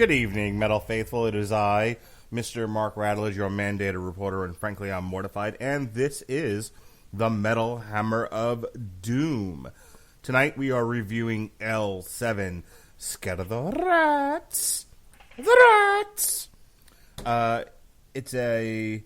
Good evening, Metal Faithful. It is I, Mr. Mark Rattledge, your mandated reporter, and frankly, I'm mortified. And this is the Metal Hammer of Doom. Tonight we are reviewing L7, Scatter the Rats. The Rats! It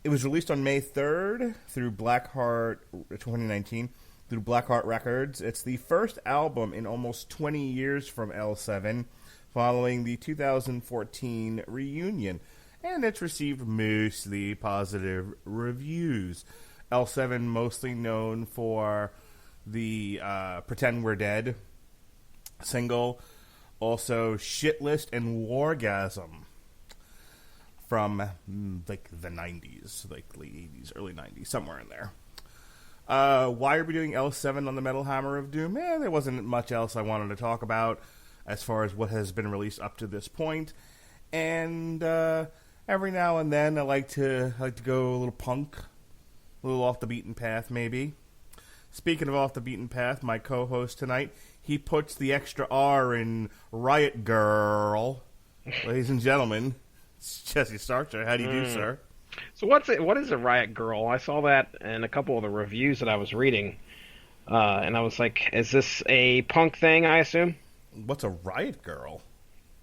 was released on May 3rd through Blackheart 2019 through Blackheart Records. It's the first album in almost 20 years from L7 following the 2014 reunion, and it's received mostly positive reviews. L7 mostly known for the Pretend We're Dead single, also Shitlist and Wargasm from like the 90s, like late 80s, early 90s, somewhere in there. Why are we doing L7 on the Metal Hammer of Doom? There wasn't much else I wanted to talk about as far as what has been released up to this point. And every now and then I like to go a little punk, a little off the beaten path maybe. Speaking of off the beaten path, my co-host tonight, he puts the extra R in Riot Girl. Ladies and gentlemen, it's Jesse Starcher. How do you do, sir? So what is a Riot Girl? I saw that in a couple of the reviews that I was reading, and I was like, is this a punk thing, I assume? What's a Riot Girl?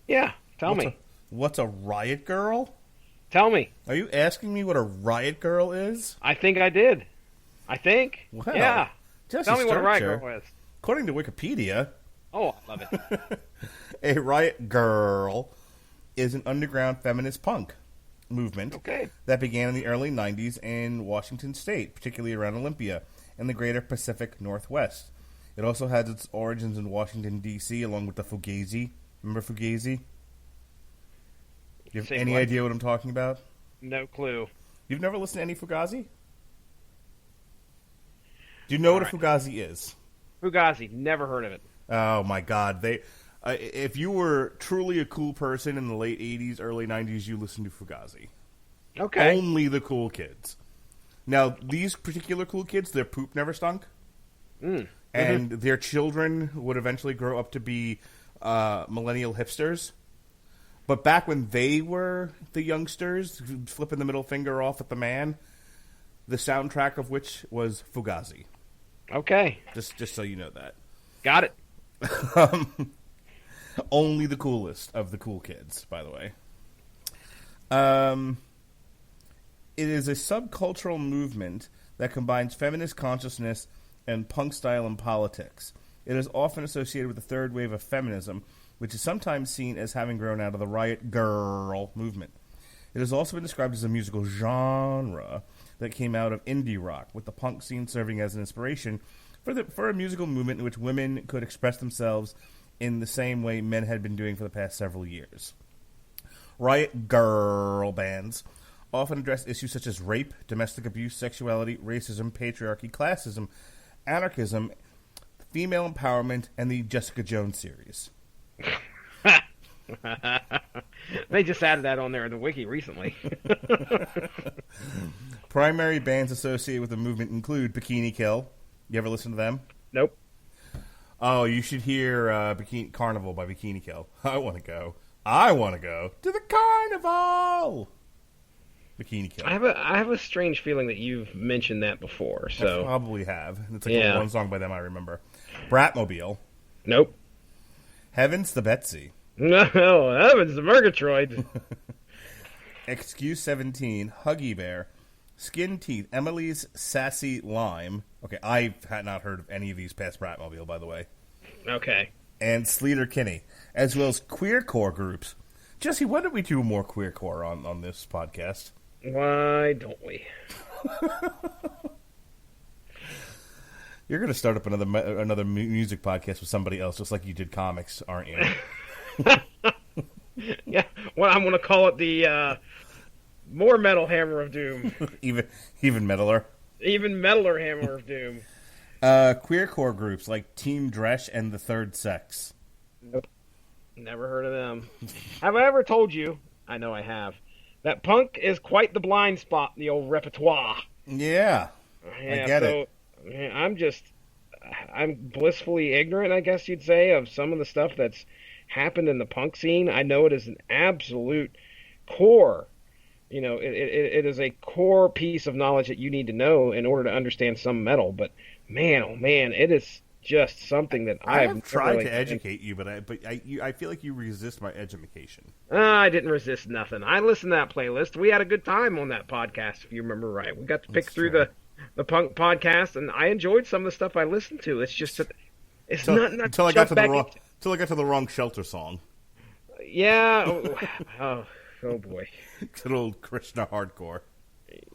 Yeah, tell me. What's a Riot Girl? Tell me. Are you asking me what a Riot Girl is? I think I did. Well, yeah. Jesse Tell me what a Riot Starcher, Girl is. According to Wikipedia, Oh, I love it. a Riot Girl is an underground feminist punk movement that began in the early 90s in Washington State, particularly around Olympia and the greater Pacific Northwest. It also has its origins in Washington, D.C., along with the Fugazi. Remember Fugazi? You have any idea what I'm talking about? No clue. You've never listened to any Fugazi? Do you know what a Fugazi is? Fugazi, never heard of it. Oh, my God. If you were truly a cool person in the late 80s, early 90s, you listened to Fugazi. Okay. Only the cool kids. Now, these particular cool kids, their poop never stunk. And their children would eventually grow up to be millennial hipsters. But back when they were the youngsters, flipping the middle finger off at the man, the soundtrack of which was Fugazi. Okay. Just so you know that. Got it. Only the coolest of the cool kids, by the way. It is a subcultural movement that combines feminist consciousness and punk style and politics. It is often associated with the third wave of feminism, which is sometimes seen as having grown out of the Riot Girl movement. It has also been described as a musical genre that came out of indie rock, with the punk scene serving as an inspiration for a musical movement in which women could express themselves in the same way men had been doing for the past several years. Riot Girl bands often address issues such as rape, domestic abuse, sexuality, racism, patriarchy, classism, anarchism, female empowerment, and the Jessica Jones series. They just added that on there in the wiki recently. Primary bands associated with the movement include Bikini Kill. You ever listen to them? Nope. Oh, you should hear Bikini Carnival by Bikini Kill. I want to go to the carnival. Bikini Kill. I have a strange feeling that you've mentioned that before. So I probably have. It's like one song by them I remember. Bratmobile. Nope. Heaven's the Betsy. No, Heaven's the Murgatroyd. Excuse 17, Huggy Bear, Skin Teeth, Emily's Sassy Lime. Okay, I had not heard of any of these past Bratmobile, by the way. Okay. And Sleater Kinney, as well as queercore groups. Jesse, when did we do more queercore on this podcast? Why don't we? You're going to start up another music podcast with somebody else, just like you did comics, aren't you? Yeah, well, I'm going to call it the more metal Hammer of Doom. even metaler. Even metaler Hammer of Doom. Queercore groups like Team Dresch and The Third Sex. Nope. Never heard of them. Have I ever told you, I know I have, that punk is quite the blind spot in the old repertoire? Yeah, I get it. I'm blissfully ignorant, I guess you'd say, of some of the stuff that's happened in the punk scene. I know it is an absolute core. It is a core piece of knowledge that you need to know in order to understand some metal. But man, oh man, it is just something that I I've have never tried really to educate you, but I feel like you resist my education. I didn't resist nothing. I listened to that playlist. We had a good time on that podcast, if you remember right. We got to pick That's through true. the punk podcast, and I enjoyed some of the stuff I listened to. It's just that it's not Until I got to the wrong until I got to the wrong Shelter song. Yeah. Oh boy. Good old Krishna hardcore.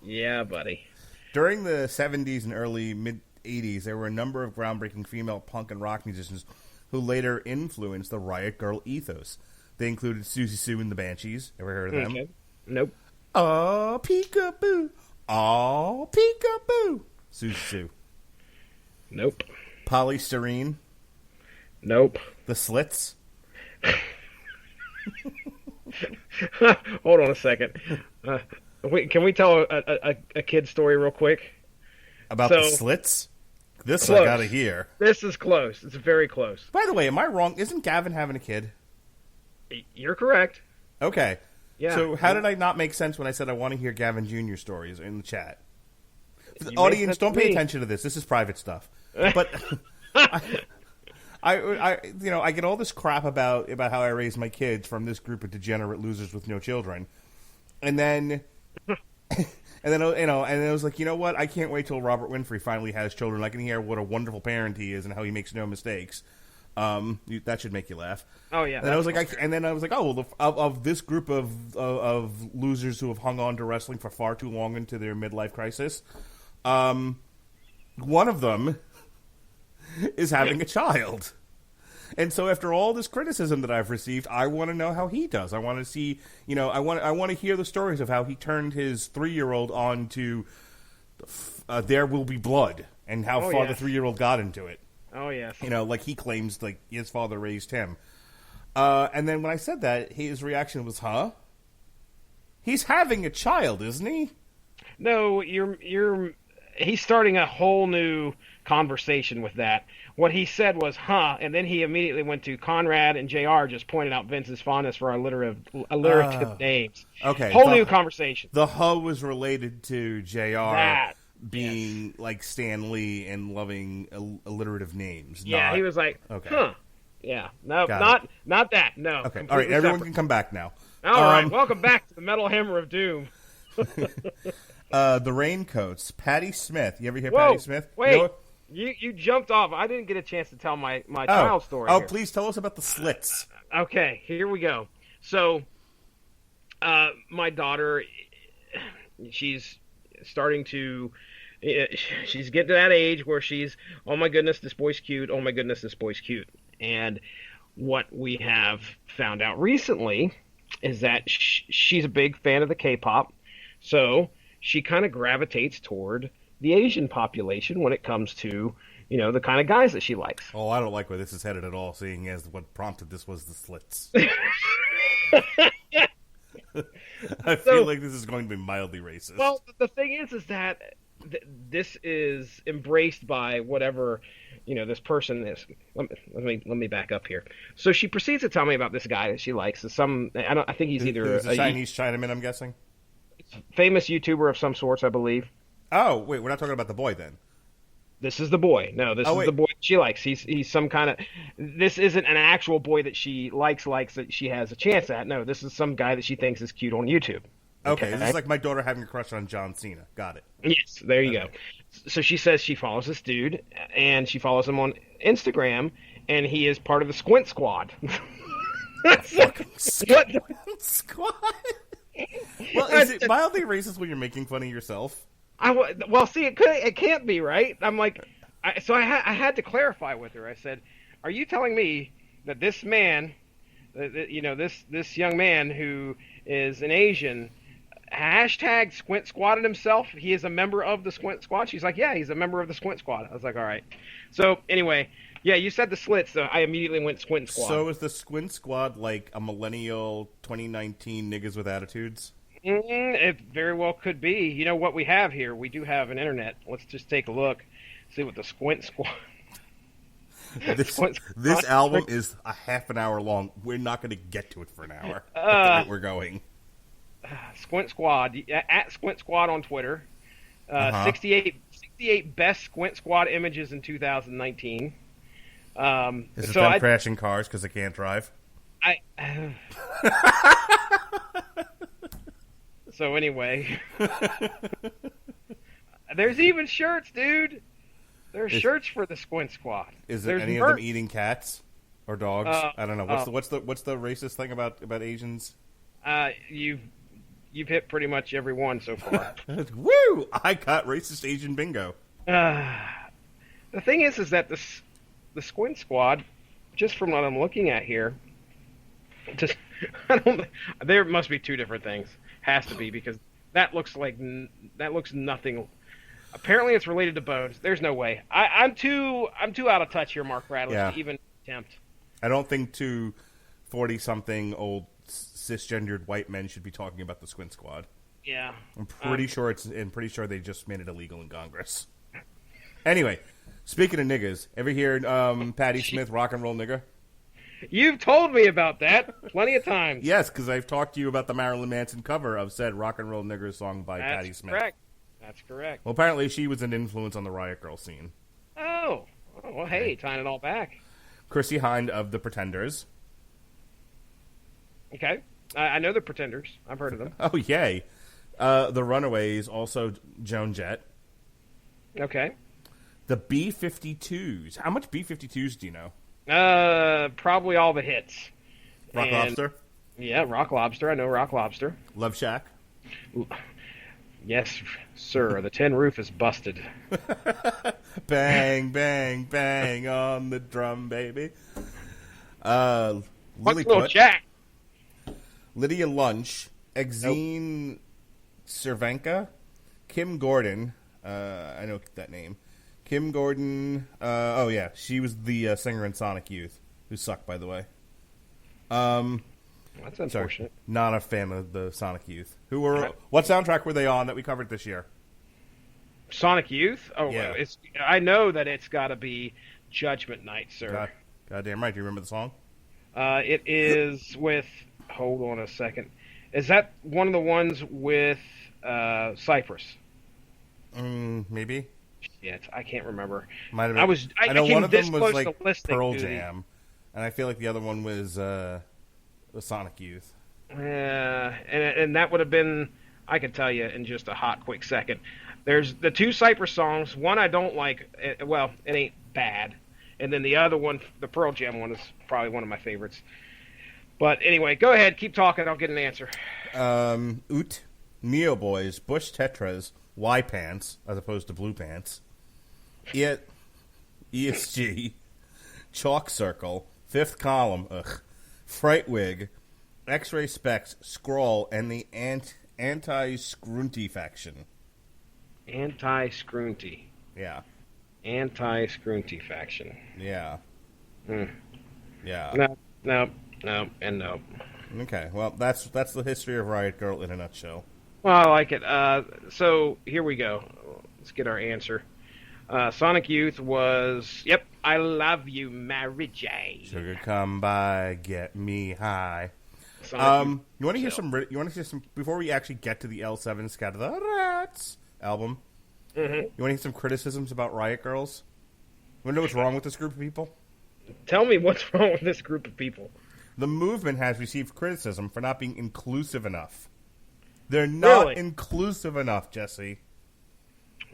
Yeah, buddy. During the 70s and early mid 80s, there were a number of groundbreaking female punk and rock musicians who later influenced the Riot Girl ethos. They included Susie Sue and the Banshees. Ever heard of them? Okay. Nope. Oh, peekaboo. Oh, peekaboo. Susie Sue. Nope. Polystyrene. Nope. The Slits. Hold on a second. Can we tell a kid story real quick? About So- the Slits? This Close. I gotta hear. This is close. It's very close. By the way, am I wrong? Isn't Gavin having a kid? You're correct. Okay. Yeah. So how did I not make sense when I said I want to hear Gavin Jr. stories in the chat? For the You made audience, sense don't to pay me. attention to this. This is private stuff. But I get all this crap about how I raised my kids from this group of degenerate losers with no children, and then and then I was like, you know what? I can't wait till Robert Winfrey finally has children. I can hear what a wonderful parent he is and how he makes no mistakes. That should make you laugh. Oh yeah. And I was like, oh, well, of this group of losers who have hung on to wrestling for far too long into their midlife crisis, one of them is having a child. And so after all this criticism that I've received, I want to know how he does. I want to see, I want to hear the stories of how he turned his 3-year-old on to There Will Be Blood and how Oh, far yes. the 3-year-old got into it. Oh yes. Like he claims like his father raised him. And then when I said that, his reaction was, huh? He's having a child, isn't he? No, he's starting a whole new conversation with that. What he said was, huh, and then he immediately went to Conrad and JR just pointed out Vince's fondness for alliterative names. Okay. Whole new conversation. The huh was related to JR That, being like Stan Lee and loving alliterative names. Yeah, not- he was like, Okay. huh. Yeah. No, Got not that. No. Okay. All right, Completely everyone separate. can come back now. All right, welcome back to the Metal Hammer of Doom. The Raincoats. Patty Smith. You ever hear Whoa, Patty Smith? wait. You know what- You jumped off. I didn't get a chance to tell my child story. Oh, here. please tell us about the Slits. Okay, here we go. So, my daughter, she's starting to, she's getting to that age where she's, oh my goodness, this boy's cute. Oh my goodness, this boy's cute. And what we have found out recently is that she's a big fan of the K-pop. So she kind of gravitates toward the Asian population when it comes to, the kind of guys that she likes. Oh, I don't like where this is headed at all, seeing as what prompted this was the Slits. I feel like this is going to be mildly racist. Well, the thing is that this is embraced by whatever this person is. Let me back up here. So she proceeds to tell me about this guy that she likes. I think he's either Who's a Chinese Chinaman, I'm guessing? famous YouTuber of some sorts, I believe. Oh, wait, we're not talking about the boy then. This is the boy. No, this is wait. the boy she likes. He's some kind of. This isn't an actual boy that she likes that she has a chance at. No, this is some guy that she thinks is cute on YouTube. Okay, this is like my daughter having a crush on John Cena. Got it. Yes, there you go. So she says she follows this dude, and she follows him on Instagram, and he is part of the Squint Squad. What? Squad. Well, is it mildly racist when you're making fun of yourself? Well, see, it can't be, right? I'm like, I had to clarify with her. I said, "Are you telling me that this man, this young man who is an Asian, hashtag Squint Squatted himself? He is a member of the Squint Squad?" She's like, "Yeah, he's a member of the Squint Squad." I was like, "All right." So anyway, yeah, you said the Slits, so I immediately went Squint Squad. So is the Squint Squad like a millennial 2019 niggas with attitudes? It very well could be. You know what we have here? We do have an internet. Let's just take a look, see what the Squint Squad. This album is a half an hour long. We're not going to get to it for an hour. At the rate we're going. Squint Squad at Squint Squad on Twitter. 68 best Squint Squad images in 2019. Is it them crashing cars because they can't drive? So anyway, there's even shirts, dude. There's shirts for the Squint Squad. Is there any of them eating cats or dogs? I don't know. What's the racist thing about Asians? You've hit pretty much every one so far. Woo! I got racist Asian bingo. The thing is that the Squint Squad, just from what I'm looking at here, there must be two different things. Has to be, because that looks nothing. Apparently, it's related to Bones. There's no way. I'm too out of touch here, Mark Bradley, to even attempt. I don't think two 40-something old cisgendered white men should be talking about the Squint Squad. Yeah, I'm pretty sure they just made it illegal in Congress. Anyway, speaking of niggas, ever hear Patti Smith rock and roll nigger? You've told me about that plenty of times. Yes, because I've talked to you about the Marilyn Manson cover of said rock and roll nigger song by Patti Smith. That's correct. Well, apparently she was an influence on the Riot Grrrl scene. Oh, well, hey, tying it all back. Chrissie Hynde of The Pretenders. Okay. I know The Pretenders. I've heard of them. Oh, yay. The Runaways, also Joan Jett. Okay. The B-52s. How much B-52s do you know? Probably all the hits. Rock Lobster? Yeah, Rock Lobster. I know Rock Lobster. Love Shack? Yes, sir. The tin roof is busted. Bang, bang, bang on the drum, baby. Little Jack. Lydia Lunch. Exene Cervenka. Kim Gordon. I know that name. Kim Gordon, she was the singer in Sonic Youth, who sucked, by the way. That's unfortunate. Sorry, not a fan of the Sonic Youth. What soundtrack were they on that we covered this year? Sonic Youth? Oh, yeah. I know that it's got to be Judgment Night, sir. Goddamn right. Do you remember the song? It is with. Hold on a second. Is that one of the ones with Cypress? Maybe. Shit, I can't remember. Might have been. I know one of them was like Pearl Jam, and I feel like the other one was the Sonic Youth. And that would have been. I could tell you in just a hot, quick second. There's the two Cypress songs. One I don't like. Well, it ain't bad. And then the other one, the Pearl Jam one, is probably one of my favorites. But anyway, go ahead, keep talking. I'll get an answer. Oot, Neo Boys, Bush Tetras, Y Pants, as opposed to Blue Pants, ESG, Chalk Circle, Fifth Column, Frightwig, X-Ray Specs, Scrawl, and the Anti-Scrunty faction. Anti-Scrunty. Yeah. Anti-Scrunty faction. Yeah. Yeah. No, and no. Okay, well, that's the history of Riot Grrrl in a nutshell. Well, I like it. So here we go. Let's get our answer. Sonic Youth was, yep, I Love You, Mary J. Sugar come by, get me high. You want to hear some? You want to hear some before we actually get to the L7 Scatter the Rats album? Mm-hmm. You want to hear some criticisms about Riot Grrrls? You want to know what's wrong with this group of people? Tell me what's wrong with this group of people. The movement has received criticism for not being inclusive enough. They're not inclusive enough, Jesse.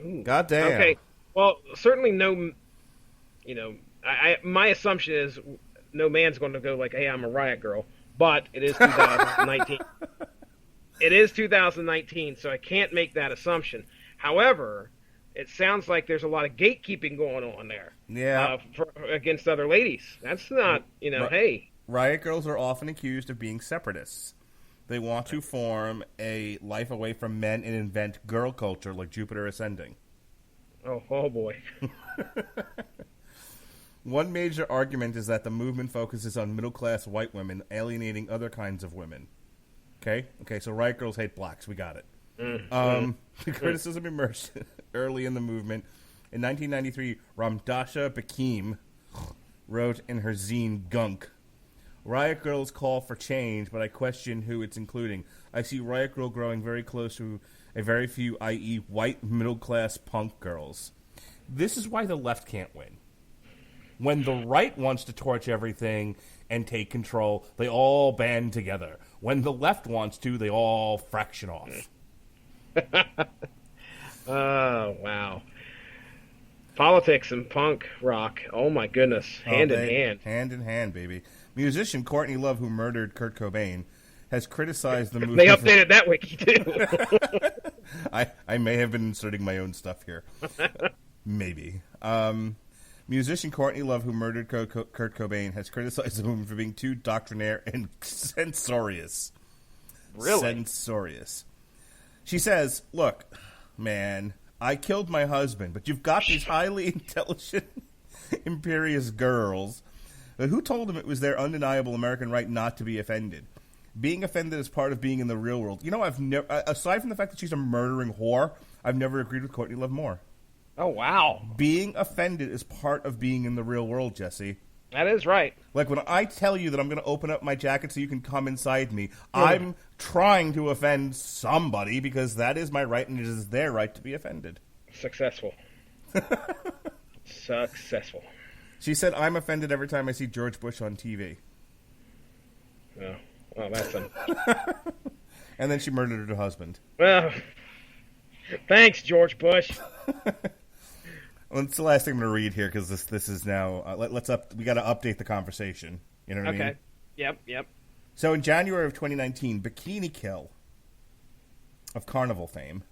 Ooh. God damn. Okay. Well, certainly no. You know, my assumption is no man's going to go like, "Hey, I'm a Riot Grrrl," but it is 2019. It is 2019, so I can't make that assumption. However, it sounds like there's a lot of gatekeeping going on there. Yeah. Against other ladies. That's not, hey. Riot Grrrls are often accused of being separatists. They want to form a life away from men and invent girl culture like Jupiter Ascending. Oh boy. One major argument is that the movement focuses on middle-class white women alienating other kinds of women. Okay, so Riot Grrrls hate blacks. We got it. The criticism emerged early in the movement. In 1993, Ramdasha Bakim, wrote in her zine Gunk. Riot Girls call for change, but I question who it's including. I see Riot Girl growing very close to a very few, i.e. white middle-class punk girls. This is why the left can't win. When the right wants to torch everything and take control, they all band together. When the left wants to, they all fraction off. Oh, wow. Politics and punk rock. Oh, my goodness. Hand in hand. Hand in hand, baby. Musician Courtney Love, who murdered Kurt Cobain, has criticized the movement. They updated that wiki, too. I may have been inserting my own stuff here. Maybe. Musician Courtney Love, who murdered Kurt Cobain, has criticized the movement for being too doctrinaire and censorious. Really? Censorious. She says, look, man, I killed my husband, but you've got these highly intelligent, imperious girls. But who told them it was their undeniable American right not to be offended? Being offended is part of being in the real world. You know, I've never, aside from the fact that she's a murdering whore, I've never agreed with Courtney Love more. Oh, wow. Being offended is part of being in the real world, Jesse. That is right. Like when I tell you that I'm going to open up my jacket so you can come inside me, I'm trying to offend somebody because that is my right and it is their right to be offended. Successful. Successful. She said, I'm offended every time I see George Bush on TV. Oh, well, that's And then she murdered her husband. Well, thanks, George Bush. Well, it's the last thing I'm going to read here because this is now we got to update the conversation. You know what I mean? Okay. Yep. So in January of 2019, Bikini Kill of Carnival fame,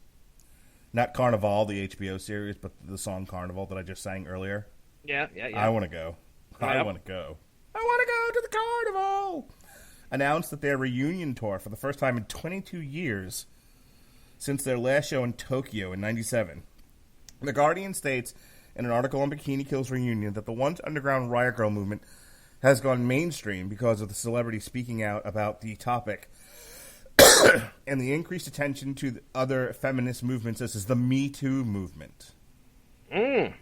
not Carnival, the HBO series, but the song Carnival that I just sang earlier. Yeah. I want to go. I want to go. I want to go to the Carnival. Announced that their reunion tour for the first time in 22 years since their last show in Tokyo in 97. The Guardian states in an article on Bikini Kill's reunion that the once underground Riot Girl movement has gone mainstream because of the celebrity speaking out about the topic and the increased attention to the other feminist movements such as the Me Too movement. In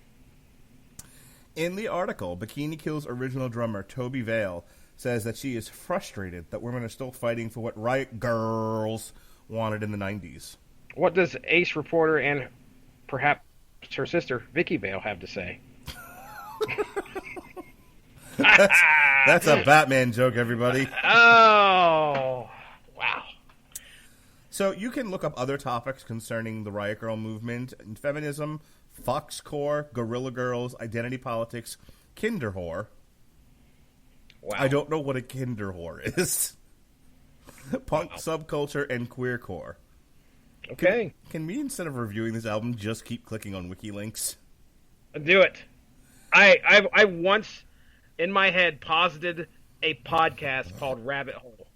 the article, Bikini Kill's original drummer, Toby Vale, says that she is frustrated that women are still fighting for what Riot Girls wanted in the 90s. What does Ace reporter and perhaps her sister, Vicky Vale, have to say? That's a Batman joke, everybody. Oh, wow. So you can look up other topics concerning the Riot Girl movement, feminism, Foxcore, Guerrilla Girls, identity politics, Kinder Whore. Wow. I don't know what a Kinder Whore is. Punk subculture and queercore. Okay. Can we, instead of reviewing this album, just keep clicking on wiki links? Do it. I once, in my head, posited a podcast called Rabbit Hole.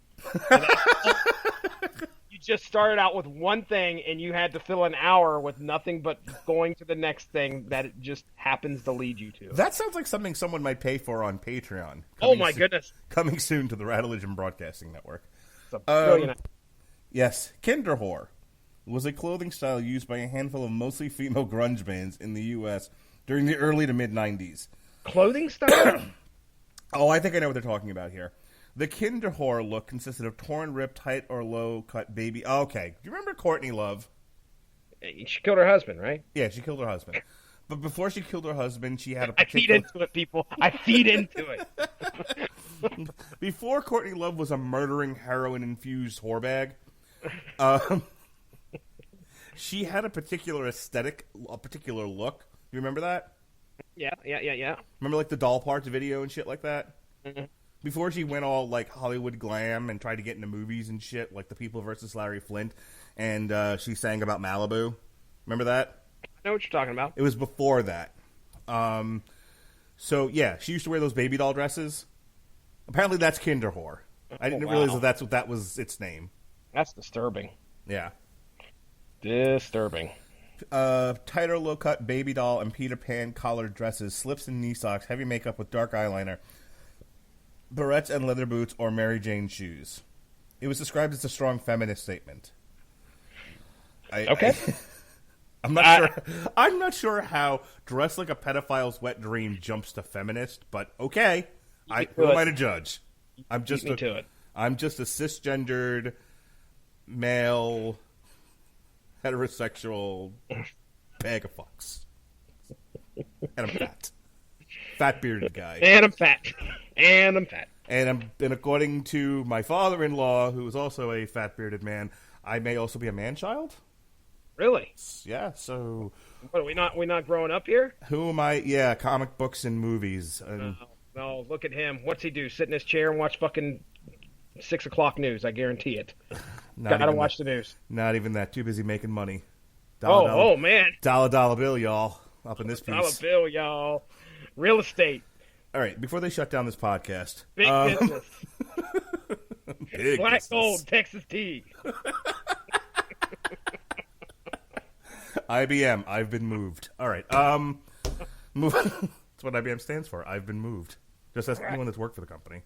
You just started out with one thing, and you had to fill an hour with nothing but going to the next thing that it just happens to lead you to. That sounds like something someone might pay for on Patreon. Oh, my goodness. Coming soon to the Rattlegion Broadcasting Network. It's a brilliant. Yes, Kinder Whore was a clothing style used by a handful of mostly female grunge bands in the U.S. during the early to mid-90s. Clothing style? Oh, I think I know what they're talking about here. The Kinder Whore look consisted of torn, ripped, tight, or low-cut baby... Okay, do you remember Courtney Love? She killed her husband, right? Yeah, she killed her husband. But before she killed her husband, she had a I feed into it, people. I feed into it. Before Courtney Love was a murdering, heroin-infused whorebag, she had a particular aesthetic, a particular look. You remember that? Yeah. Remember, like, the doll parts video and shit like that? Mm-hmm. Before she went all, like, Hollywood glam and tried to get into movies and shit, like The People versus Larry Flint, and she sang about Malibu. Remember that? I know what you're talking about. It was before that. So, yeah, she used to wear those baby doll dresses. Apparently that's Kinder Whore. I didn't realize that was its name. That's disturbing. Yeah. Disturbing. Tighter low-cut baby doll and Peter Pan collared dresses, slips and knee socks, heavy makeup with dark eyeliner, barrettes and leather boots, or Mary Jane shoes. It was described as a strong feminist statement. I'm not sure. I'm not sure how dress like a pedophile's wet dream jumps to feminist, but okay. Who am I to judge? I'm just a cisgendered male heterosexual bag of fucks, and I'm fat bearded guy, and I'm fat, and according to my father-in-law, who is also a fat bearded man, I may also be a man-child. Really? Yeah. So, what, are we not growing up here? Who am I? Yeah, comic books and movies. No, look at him. What's he do? Sit in his chair and watch fucking 6 o'clock news. I guarantee it. Gotta watch the news. Not even that. Too busy making money. Man. Dollar bill, y'all. Up in this piece. Dollar bill, y'all. Real estate. All right. Before they shut down this podcast, big business. Big Black business. gold, Texas tea. IBM, I've been moved. All right. Move. That's what IBM stands for. I've been moved. Just as anyone that's worked for the company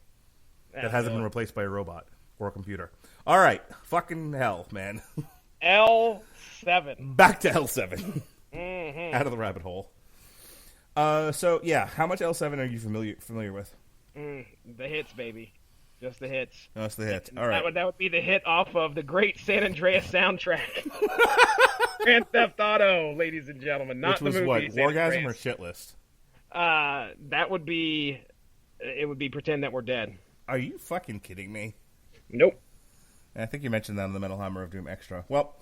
that hasn't been replaced by a robot or a computer. All right. Fucking hell, man. L7. Back to L7. Mm-hmm. Out of the rabbit hole. So yeah, how much L7 are you familiar with? The hits, baby. Just the hits. That's the hit. All right. That would be the hit off of the great San Andreas soundtrack. Grand Theft Auto, ladies and gentlemen. Not Which was the movie. What? Wargasm or Shit List? That would be. It would be Pretend That We're Dead. Are you fucking kidding me? Nope. I think you mentioned that on the Metal Hammer of Doom Extra. Well,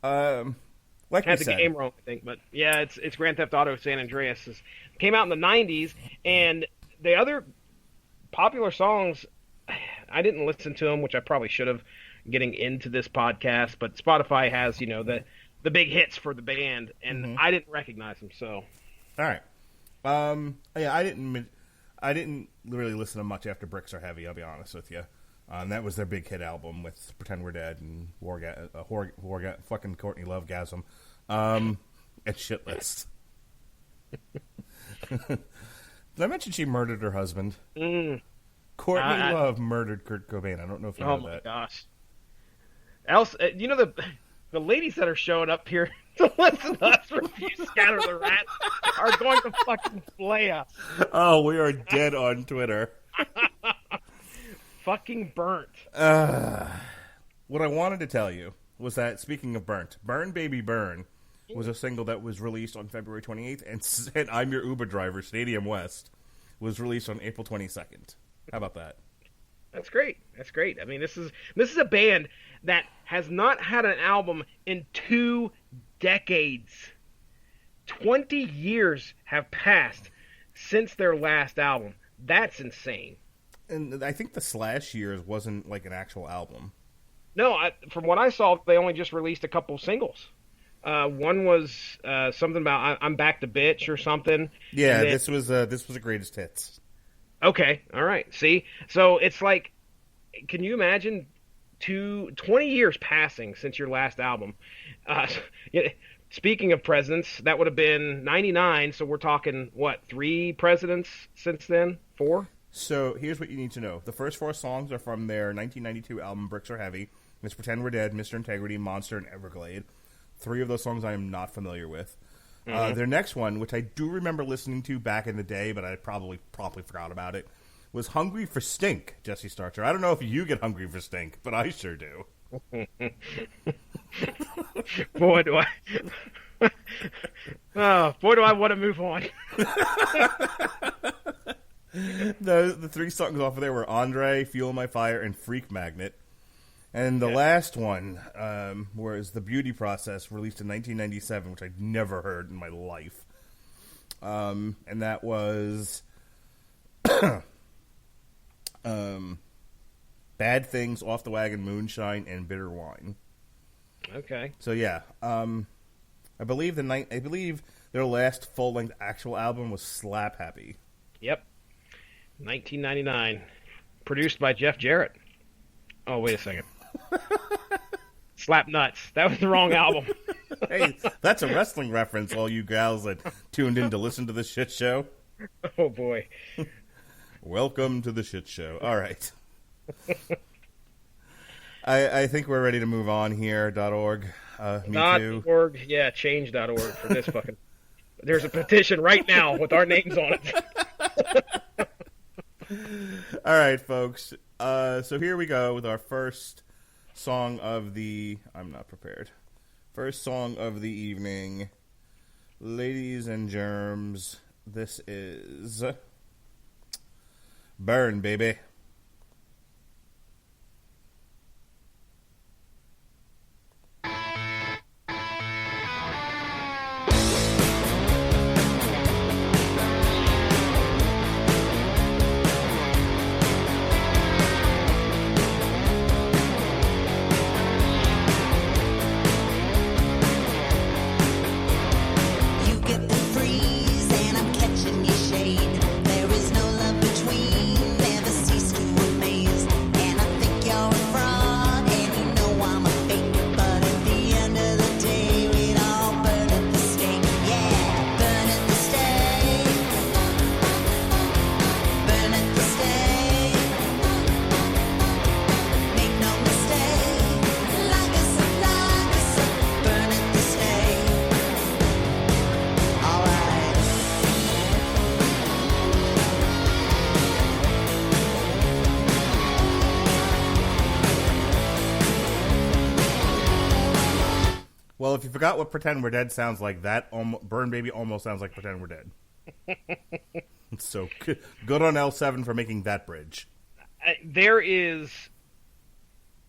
like had we the said, game wrong, I think, but yeah, it's Grand Theft Auto San Andreas. It came out in the '90s, and the other popular songs, I didn't listen to them, which I probably should have, getting into this podcast. But Spotify has, the big hits for the band, and I didn't recognize them. So, all right, yeah, I didn't really listen to much after Bricks Are Heavy. I'll be honest with you. That was their big hit album with Pretend We're Dead and fucking Courtney Love Gasm, and Shit List. Did I mention she murdered her husband? Courtney Love murdered Kurt Cobain. I don't know if you know that. Oh my gosh. Else, the ladies that are showing up here to listen to us review Scatter the Rats are going to fucking flay us. Oh, we are dead on Twitter. Fucking burnt. What I wanted to tell you was that, speaking of burnt, Burn Baby Burn was a single that was released on February 28th, and I'm Your Uber Driver, Stadium West, was released on April 22nd. How about that? That's great. That's great. I mean, this is a band that has not had an album in 2 decades. 20 years have passed since their last album. That's insane. And I think the Slash years wasn't like an actual album. No, from what I saw, they only just released a couple singles. One was something about "I'm Back to Bitch" or something. Yeah, then, this was a greatest hits. Okay, all right. See, so it's like, can you imagine 20 years passing since your last album? Speaking of presidents, that would have been 99. So we're talking what, 3 presidents since then? 4. So here's what you need to know. The first 4 songs are from their 1992 album, Bricks Are Heavy. It's Pretend We're Dead, Mr. Integrity, Monster, and Everglade. 3 of those songs I am not familiar with. Their next one, which I do remember listening to back in the day, but I probably forgot about it, was Hungry for Stink, Jesse Starcher. I don't know if you get hungry for stink, but I sure do. Boy, do I want to move on. The 3 songs off of there were Andre, Fuel My Fire, and Freak Magnet. And the last one was The Beauty Process, released in 1997, which I'd never heard in my life. And that was Bad Things, Off the Wagon, Moonshine, and Bitter Wine. Okay. So yeah, I believe their last full-length actual album was Slap Happy. Yep. 1999. Produced by Jeff Jarrett. Oh, wait a second. Slap Nuts. That was the wrong album. Hey, that's a wrestling reference, all you gals that tuned in to listen to this shit show. Oh, boy. Welcome to the shit show. All right. I think we're ready to move on here, .org. Me too. .org, yeah, change.org for this fucking. There's a petition right now with our names on it. All right, folks. So here we go with our first song of the. I'm not prepared. First song of the evening, ladies and germs. This is Burn, Baby. Well, if you forgot what Pretend We're Dead sounds like, that Burn Baby almost sounds like Pretend We're Dead. So good on L7 for making that bridge. There is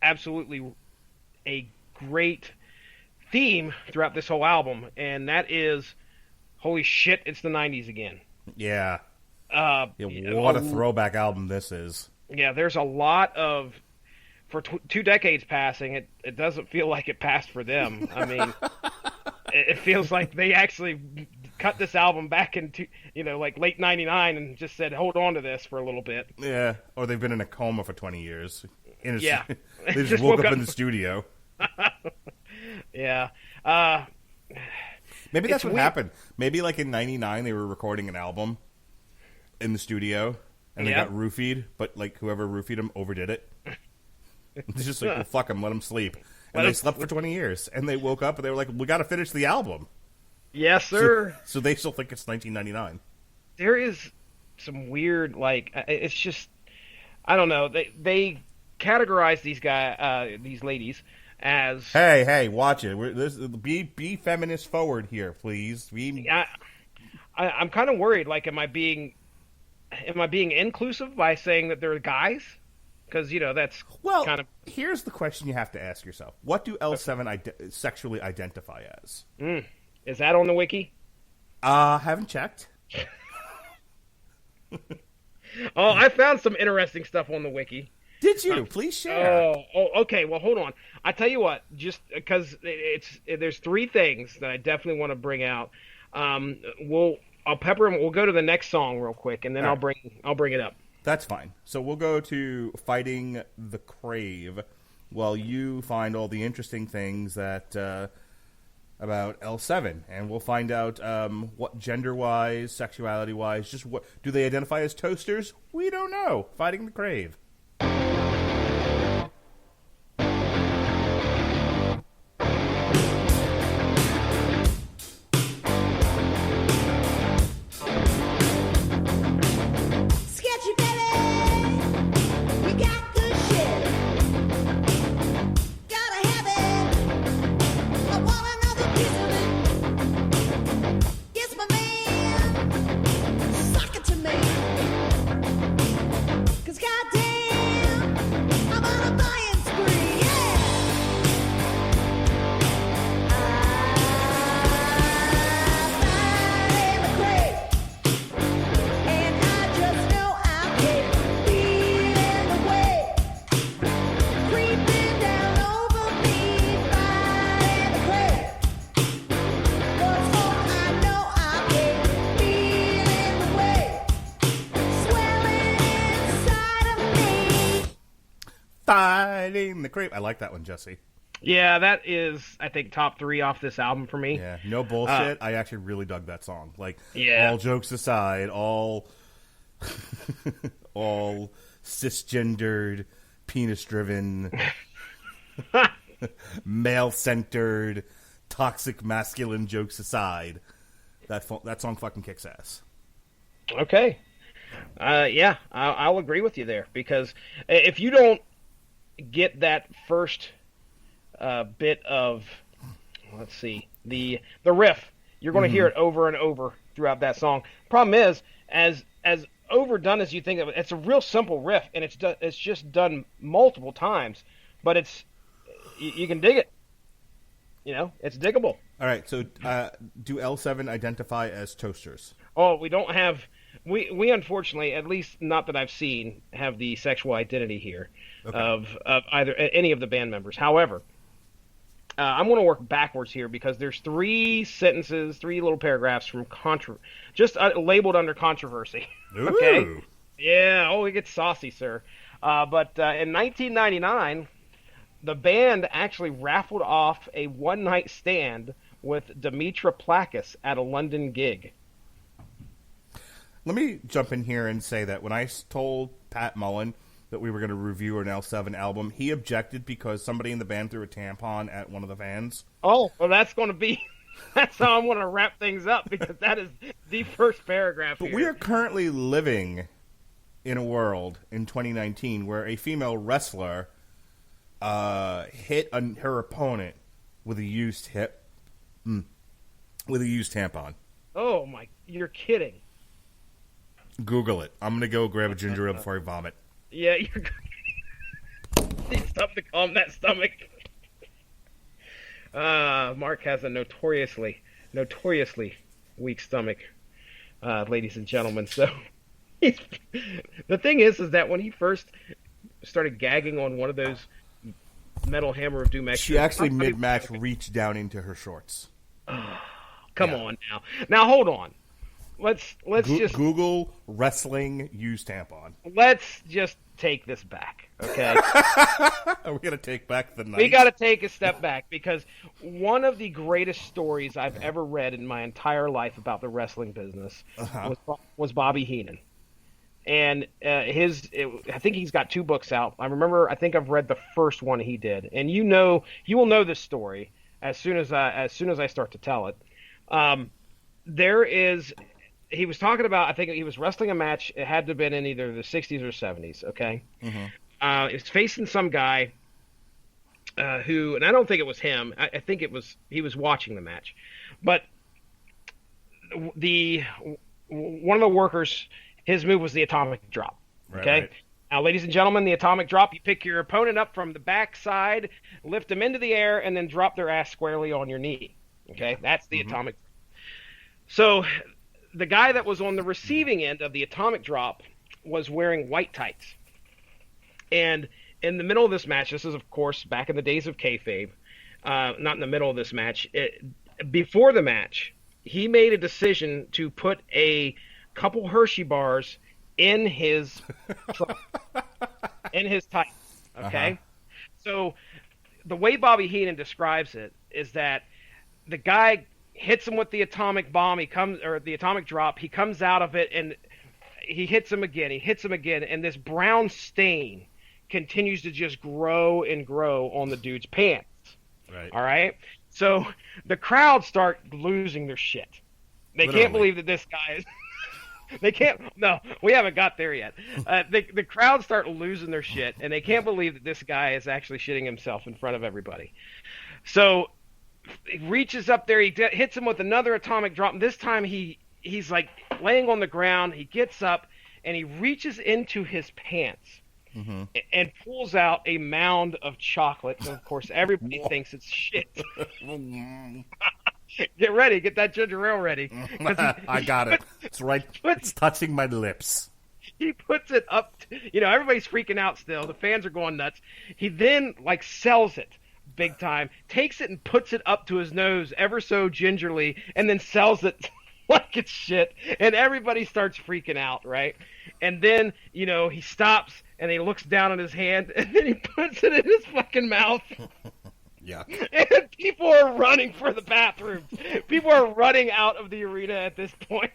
absolutely a great theme throughout this whole album, and that is, holy shit, it's the 90s again. Yeah. What a throwback album this is. Yeah, there's a lot of... For 2 decades passing, it doesn't feel like it passed for them. I mean, it feels like they actually cut this album back into, like late 99 and just said, hold on to this for a little bit. Yeah, or they've been in a coma for 20 years. Yeah. They just woke up in the studio. Yeah. Maybe that's what happened. Maybe like in 99 they were recording an album in the studio and they got roofied, but like whoever roofied them overdid it. It's just like, well, fuck them, let them sleep. And they slept for 20 years. And they woke up and they were like, we got to finish the album. Yes, sir. So they still think it's 1999. There is some weird, it's just, I don't know. They categorize these ladies as... Hey, watch it. Be feminist forward here, please. I'm kind of worried. Like, am I being inclusive by saying that they're guys? Because, that's kind of... Here's the question you have to ask yourself. What do L7 sexually identify as? Is that on the wiki? Haven't checked. Oh, I found some interesting stuff on the wiki. Did you? Please share. Oh, okay. Well, hold on. I tell you what, just because there's 3 things that I definitely want to bring out. I'll pepper them. We'll go to the next song real quick, and then I'll bring it up. That's fine. So we'll go to Fighting the Crave while you find all the interesting things that about L7, and we'll find out what gender-wise, sexuality-wise, just what do they identify as toasters? We don't know. Fighting the Crave. Fighting the Crave. I like that one, Jesse. Yeah, that is, I think, top 3 off this album for me. Yeah, no bullshit. I actually really dug that song. Like, yeah. All jokes aside, all cisgendered, penis-driven male-centered, toxic masculine jokes aside, that song fucking kicks ass. Okay. Yeah, I'll agree with you there, because if you don't get that first bit of, let's see, the riff, you're going to hear it over and over throughout that song. Problem is, as overdone as you think of it, it's a real simple riff, and it's just done multiple times, but you can dig it. You know, it's diggable. All right, so do L7 identify as toasters? Oh, we don't have. We unfortunately, at least not that I've seen, have the sexual identity here of either any of the band members. However, I'm going to work backwards here, because there's 3 little paragraphs from just labeled under controversy. Okay. Ooh. Yeah. Oh, it gets saucy, sir. But in 1999, the band actually raffled off a one-night stand with Dimitra Plakis at a London gig. Let me jump in here and say that when I told Pat Mullen that we were going to review an L7 album, he objected because somebody in the band threw a tampon at one of the fans. Oh, well, that's how I'm going to wrap things up, because that is the first paragraph here. But we are currently living in a world in 2019 where a female wrestler hit her opponent with a used tampon. Oh, you're kidding. Google it. I'm going to go grab a ginger ale before I vomit. Yeah, you're need something to calm that stomach. Mark has a notoriously weak stomach, ladies and gentlemen. So the thing is that when he first started gagging on one of those Metal Hammer of Doom extras, she actually mid-match reached down into her shorts. Come on now. Now hold on. Let's just Google wrestling used tampon. Let's just take this back, okay? Are we gonna take back the night? We got to take a step back, because one of the greatest stories I've ever read in my entire life about the wrestling business was Bobby Heenan, and I think he's got 2 books out. I think I've read the first one he did, and you will know this story as soon as I start to tell it. He was talking about, I think he was wrestling a match. It had to have been in either the 60s or 70s, okay? Mm-hmm. He was facing some guy who, and I don't think it was him. I think he was watching the match. But one of the workers, his move was the atomic drop, okay? Right. Now, ladies and gentlemen, the atomic drop, you pick your opponent up from the backside, lift them into the air, and then drop their ass squarely on your knee, okay? That's the atomic drop. So the guy that was on the receiving end of the atomic drop was wearing white tights. And in the middle of this match, this is, of course, back in the days of kayfabe, not in the middle of this match. Before the match, he made a decision to put a couple Hershey bars in his tights, okay? So the way Bobby Heenan describes it is that the guy hits him with the atomic bomb. The atomic drop. He comes out of it, and he hits him again. And this brown stain continues to just grow and grow on the dude's pants. Right. All right. So the crowd start losing their shit. They can't believe that this guy is. They can't. No, we haven't got there yet. The crowd start losing their shit, and they can't believe that this guy is actually shitting himself in front of everybody. So he reaches up there, he hits him with another atomic drop. This time he's like laying on the ground. He gets up and he reaches into his pants and pulls out a mound of chocolate. And of course, everybody thinks it's shit. Get ready, get that ginger ale ready. I got it. It's right. It's touching my lips. He puts it up. Everybody's freaking out still. The fans are going nuts. He then sells it. Big time, takes it and puts it up to his nose ever so gingerly, and then sells it like it's shit, and everybody starts freaking out, right? And then, he stops, and he looks down at his hand, and then he puts it in his fucking mouth. Yeah. And people are running for the bathrooms. People are running out of the arena at this point.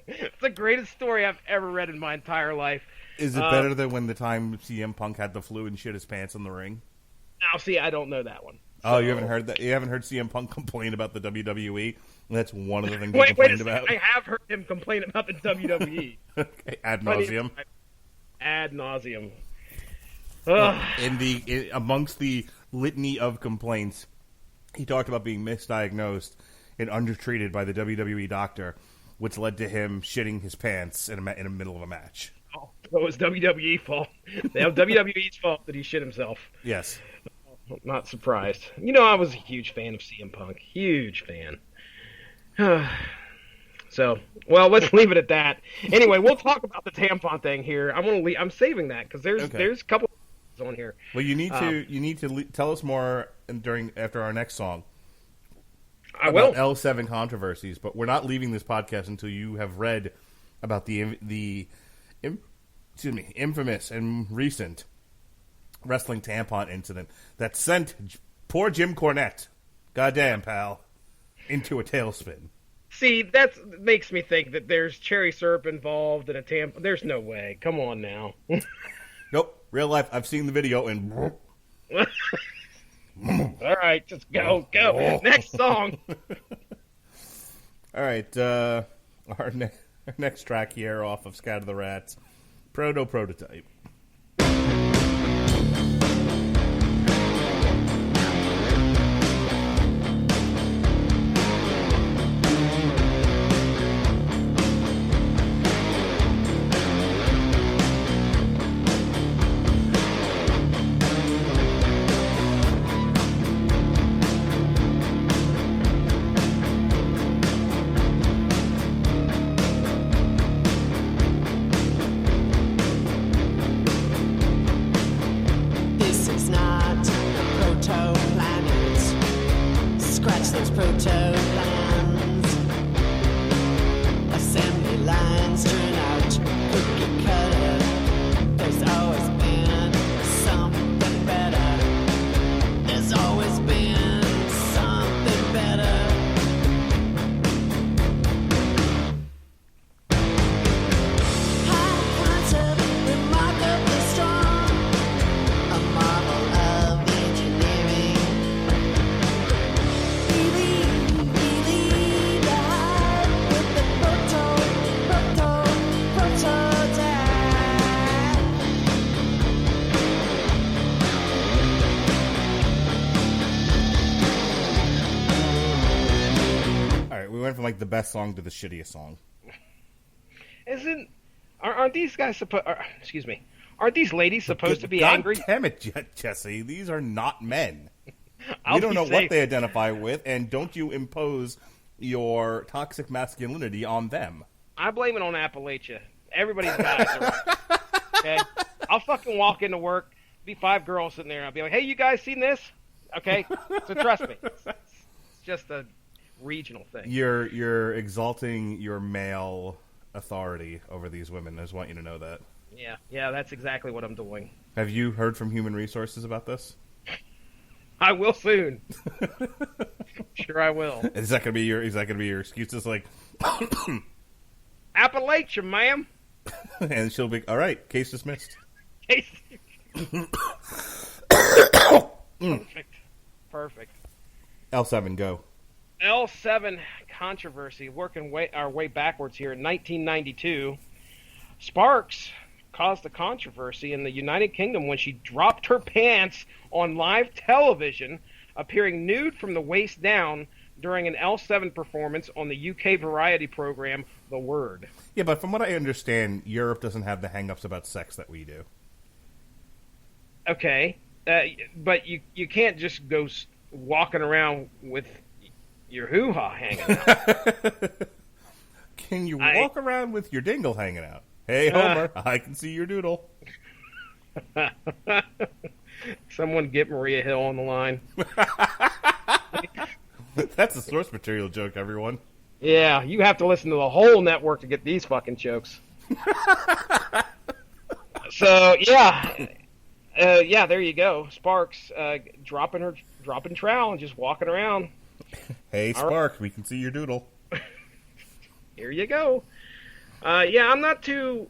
It's the greatest story I've ever read in my entire life. Is it better than when the time CM Punk had the flu and shit his pants in the ring? Now, see, I don't know that one. Oh, you haven't heard that? You haven't heard CM Punk complain about the WWE? That's one of the things he Wait complained a second. about. I have heard him complain about the WWE. Okay, ad nauseum. Ad nauseum. Amongst the litany of complaints, he talked about being misdiagnosed and undertreated by the WWE doctor, which led to him shitting his pants in the middle of a match. Oh, it was WWE's fault. WWE's fault that he shit himself. Yes. Not surprised. You know, I was a huge fan of CM Punk. Huge fan. So, well, let's leave it at that. Anyway, we'll talk about the tampon thing here. I'm saving that because there's a couple on here. Well, you need to tell us more after our next song. I will. L7 controversies, but we're not leaving this podcast until you have read about the infamous and recent wrestling tampon incident that sent poor Jim Cornette, goddamn pal, into a tailspin. See, that makes me think that there's cherry syrup involved in a tampon. There's no way. Come on now. Nope. Real life. I've seen the video and. All right, just go. Next song. All right. Our next track here off of Scatter the Rats, Prototype. From like the best song to the shittiest song. Aren't these guys excuse me? Aren't these ladies supposed to be God angry? Damn it, Jesse! These are not men. We don't know what they identify with, and don't you impose your toxic masculinity on them. I blame it on Appalachia. Everybody's guys are okay. I'll fucking walk into work, be 5 girls sitting there, and I'll be like, "Hey, you guys seen this?" Okay, so trust me, it's just a regional thing. You're exalting your male authority over these women. I just want you to know that. Yeah, that's exactly what I'm doing. Have you heard from Human Resources about this? I will soon. Sure, I will. Is that gonna be your excuse? It's like Appalachia, ma'am. And she'll be all right. Case dismissed. Perfect. L7, go. L7 controversy, working our way backwards here. In 1992, Sparks caused a controversy in the United Kingdom when she dropped her pants on live television, appearing nude from the waist down during an L7 performance on the UK variety program The Word. Yeah, but from what I understand, Europe doesn't have the hang-ups about sex that we do. Okay, but you can't just go walking around with your hoo-ha hanging out. Can you walk around with your dingle hanging out? Hey, Homer, I can see your doodle. Someone get Maria Hill on the line. That's a source material joke, everyone. Yeah, you have to listen to the whole network to get these fucking jokes. So, yeah, there you go. Sparks dropping trowel and just walking around. Hey, Spark, we can see your doodle. Here you go. Yeah, I'm not too...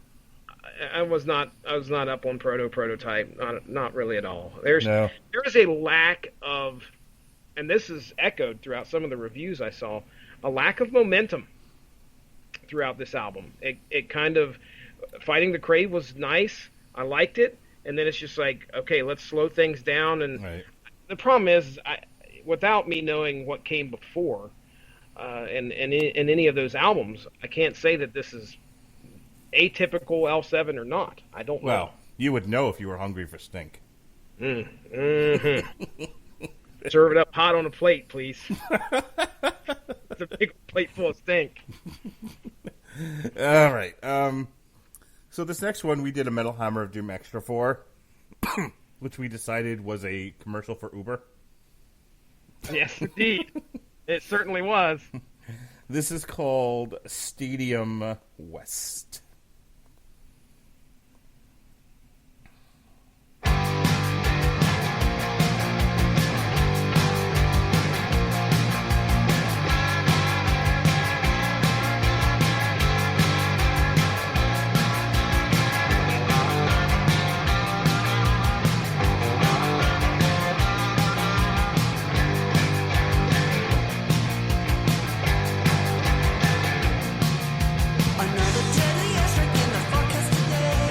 I was not up on prototype, not really at all. There No. is a lack of, and this is echoed throughout some of the reviews I saw, a lack of momentum throughout this album. It kind of, Fighting the Crave was nice. I liked it, and then it's just like, okay, let's slow things down. And Right. the problem is, without me knowing what came before, in any of those albums, I can't say that this is atypical L7 or not. I don't know. Well, you would know if you were hungry for stink. Mm-hmm. Serve it up hot on a plate, please. It's a big plate full of stink. All right. So this next one we did a Metal Hammer of Doom Extra for, which we decided was a commercial for Uber. Yes, indeed. It certainly was. This is called Stadium West. Another deadly airstrike in the forecast today.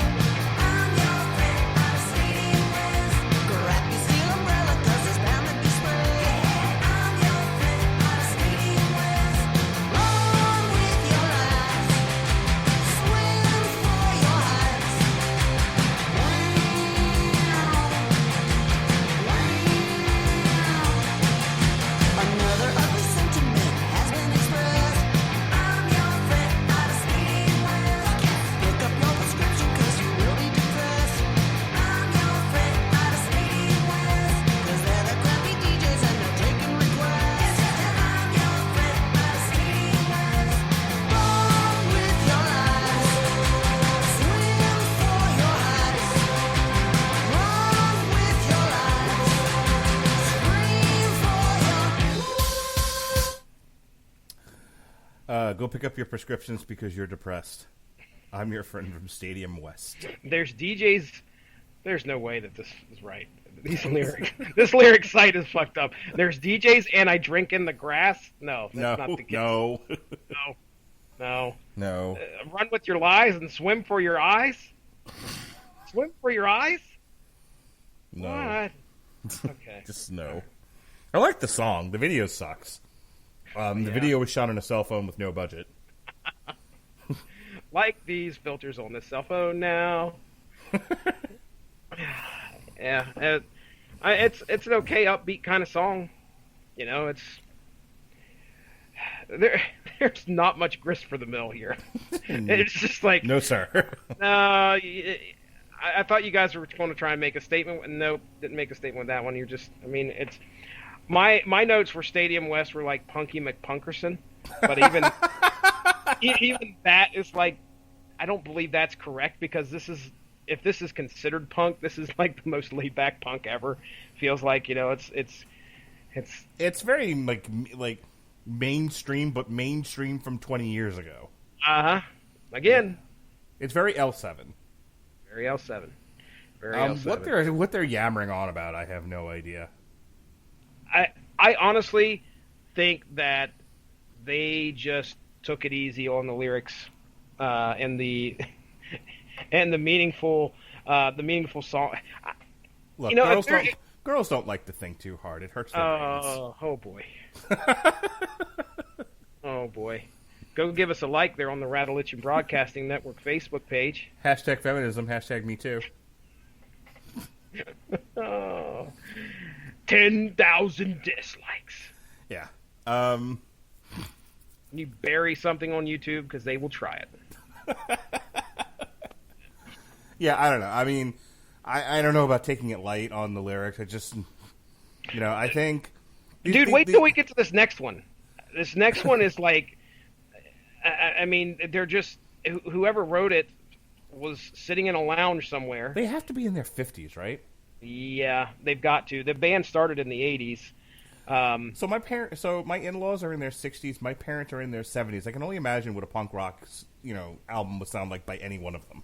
I'm your friend, out of Stadium West. Grab your steel umbrella, 'cause it's bound to be spray. I'm your friend, out of Stadium West. Run with your lives, swim for your heights. Another ugly sentiment has been expressed. I'm your friend, out of Stadium West. Pick up your prescription, 'cause you will be depressed. I'm your friend, out of Stadium West. 'Cause they're the crappy DJs and they're taking requests. I'm your friend, out of Stadium West. Run with your lives, swim for your heights. Run with your lives, scream for your. Go pick up your prescriptions because you're depressed. I'm your friend from Stadium West. There's DJs. There's no way that this is right. These lyrics. This lyric site is fucked up. There's DJs and I drink in the grass. No, that's not the case. No, No. no. Run with your lies and swim for your eyes. Swim for your eyes. No. What? Okay. Just no. I like the song. The video sucks. The video was shot on a cell phone with no budget. Like these filters on this cell phone now. Yeah, it's an okay upbeat kind of song. You know, there's not much grist for the mill here. It's just like No, sir. I thought you guys were going to try and make a statement. Nope, didn't make a statement with that one. You're just, I mean, it's my notes for Stadium West were like Punky McPunkerson, but even even that is like, I don't believe that's correct because if this is considered punk, this is like the most laid back punk ever. Feels like, you know, it's It's very like mainstream, but mainstream from 20 years ago. again, It's very L7. very L7, very L7. What they're yammering on about, I have no idea. I honestly think that they just took it easy on the lyrics and the and the meaningful song. Look, You know, girls don't like to think too hard. It hurts their brains. Oh boy. Oh boy. Go give us a like there on the Rattleitchin Broadcasting Network Facebook page. Hashtag feminism, hashtag me too. Oh, 10,000 dislikes. Yeah. You bury something on YouTube because they will try it. Yeah, I don't know. I mean, I don't know about taking it light on the lyrics. I just, I think... Dude, wait till we get to this next one. This next one is like... I mean, they're just... Whoever wrote it was sitting in a lounge somewhere. They have to be in their 50s, right? Yeah, they've got to. The band started in the 80s. So my in-laws are in their 60s. My parents are in their 70s. I can only imagine what a punk rock, album would sound like by any one of them.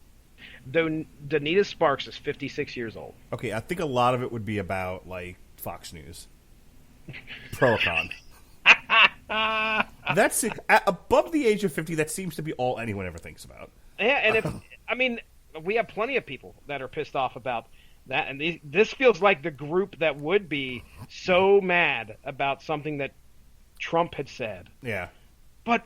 Donita Sparks is 56 years old. Okay, I think a lot of it would be about like Fox News. Pro or con? That's it. Above the age of 50. That seems to be all anyone ever thinks about. Yeah, and if I mean, we have plenty of people that are pissed off about that, and this feels like the group that would be so mad about something that Trump had said. Yeah. But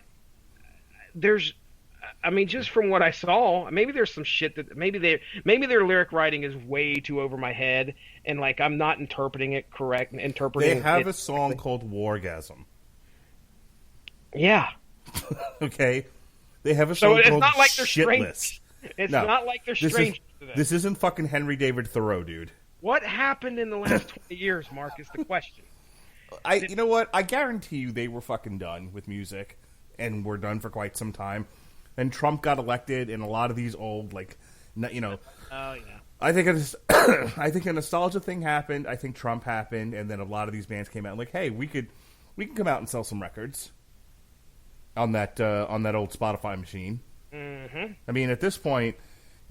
I mean, just from what I saw, maybe there's some shit that maybe their lyric writing is way too over my head, and like I'm not interpreting it correct. They have a song called Wargasm. Yeah. Okay. They have a song it's called not like they're Shitless. It's not like they're strange to this. This isn't fucking Henry David Thoreau, dude. What happened in the last 20 years, Mark, is the question. You know what? I guarantee you they were fucking done with music, and were done for quite some time. And Trump got elected, and a lot of these old, like, you know. Oh, yeah. I think I think a nostalgia thing happened. I think Trump happened, and then a lot of these bands came out and like, hey, we can come out and sell some records on that old Spotify machine. Mm-hmm. I mean, at this point,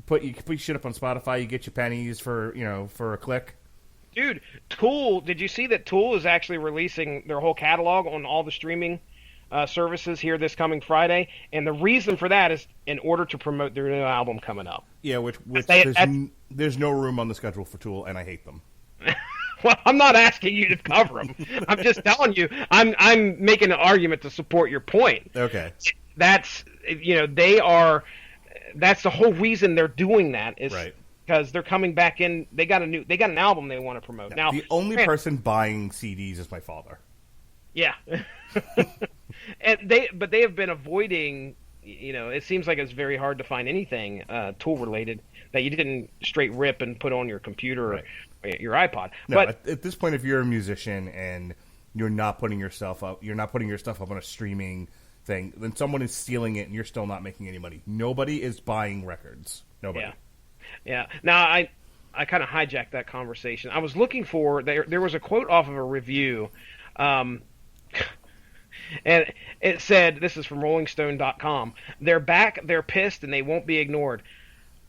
you put shit up on Spotify, you get your pennies for a click. Dude, Tool, did you see that Tool is actually releasing their whole catalog on all the streaming services here this coming Friday? And the reason for that is in order to promote their new album coming up. Yeah, which there's no room on the schedule for Tool, and I hate them. Well, I'm not asking you to cover them. I'm just telling you, I'm making an argument to support your point. Okay. That's, that's the whole reason they're doing that is right. Because they're coming back in. They got an album they want to promote. Now, the only person buying CDs is my father. Yeah. And they have been avoiding, it seems like it's very hard to find anything Tool related that you didn't straight rip and put on your computer or your iPod. No, but at this point, if you're a musician and you're not putting your stuff up on a streaming thing, then someone is stealing it and you're still not making any money. Nobody is buying records. Nobody. Yeah. Now, I kind of hijacked that conversation. I was looking for, there was a quote off of a review, and it said, this is from RollingStone.com, they're back, they're pissed, and they won't be ignored.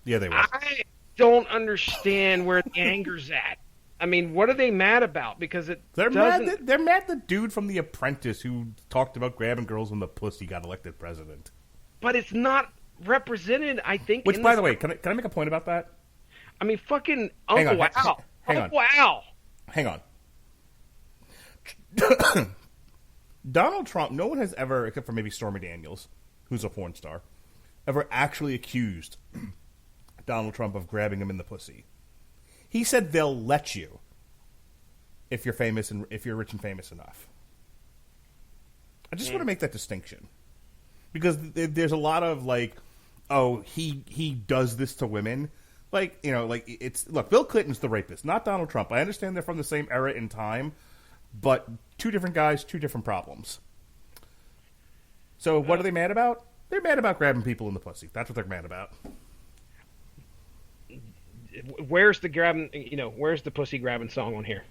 Yeah, they will. I don't understand where the anger's at. I mean, what are they mad about? Because they're mad. They're mad. The dude from The Apprentice who talked about grabbing girls when the pussy got elected president. But it's not represented, I think. Which, by the way, can I make a point about that? I mean, fucking Uncle Al. Uncle Al. Hang on. Donald Trump. No one has ever, except for maybe Stormy Daniels, who's a porn star, ever actually accused Donald Trump of grabbing him in the pussy. He said they'll let you if you're famous and if you're rich and famous enough. I just want to make that distinction because there's a lot of like, oh, he does this to women. Like, look, Bill Clinton's the rapist, not Donald Trump. I understand they're from the same era in time, but two different guys, two different problems. So what are they mad about? They're mad about grabbing people in the pussy. That's what they're mad about. Where's the grabbing? Where's the pussy grabbing song on here?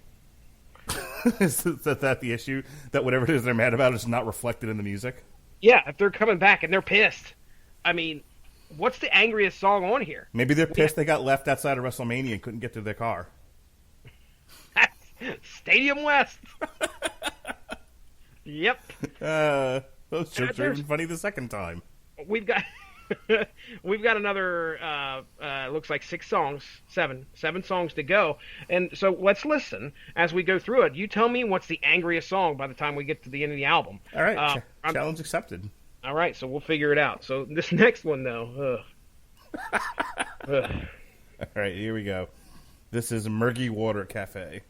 Is that the issue? That whatever it is they're mad about is not reflected in the music? Yeah, if they're coming back and they're pissed, I mean, what's the angriest song on here? Maybe they're pissed they got left outside of WrestleMania and couldn't get to their car. Stadium West. Yep. Those jokes are even funny the second time. We've got another looks like seven songs to go, and so let's listen as we go through it. You tell me what's the angriest song by the time we get to the end of the album. All right, challenge accepted. All right, so we'll figure it out. So this next one though, all right, here we go. This is Murky Water Cafe.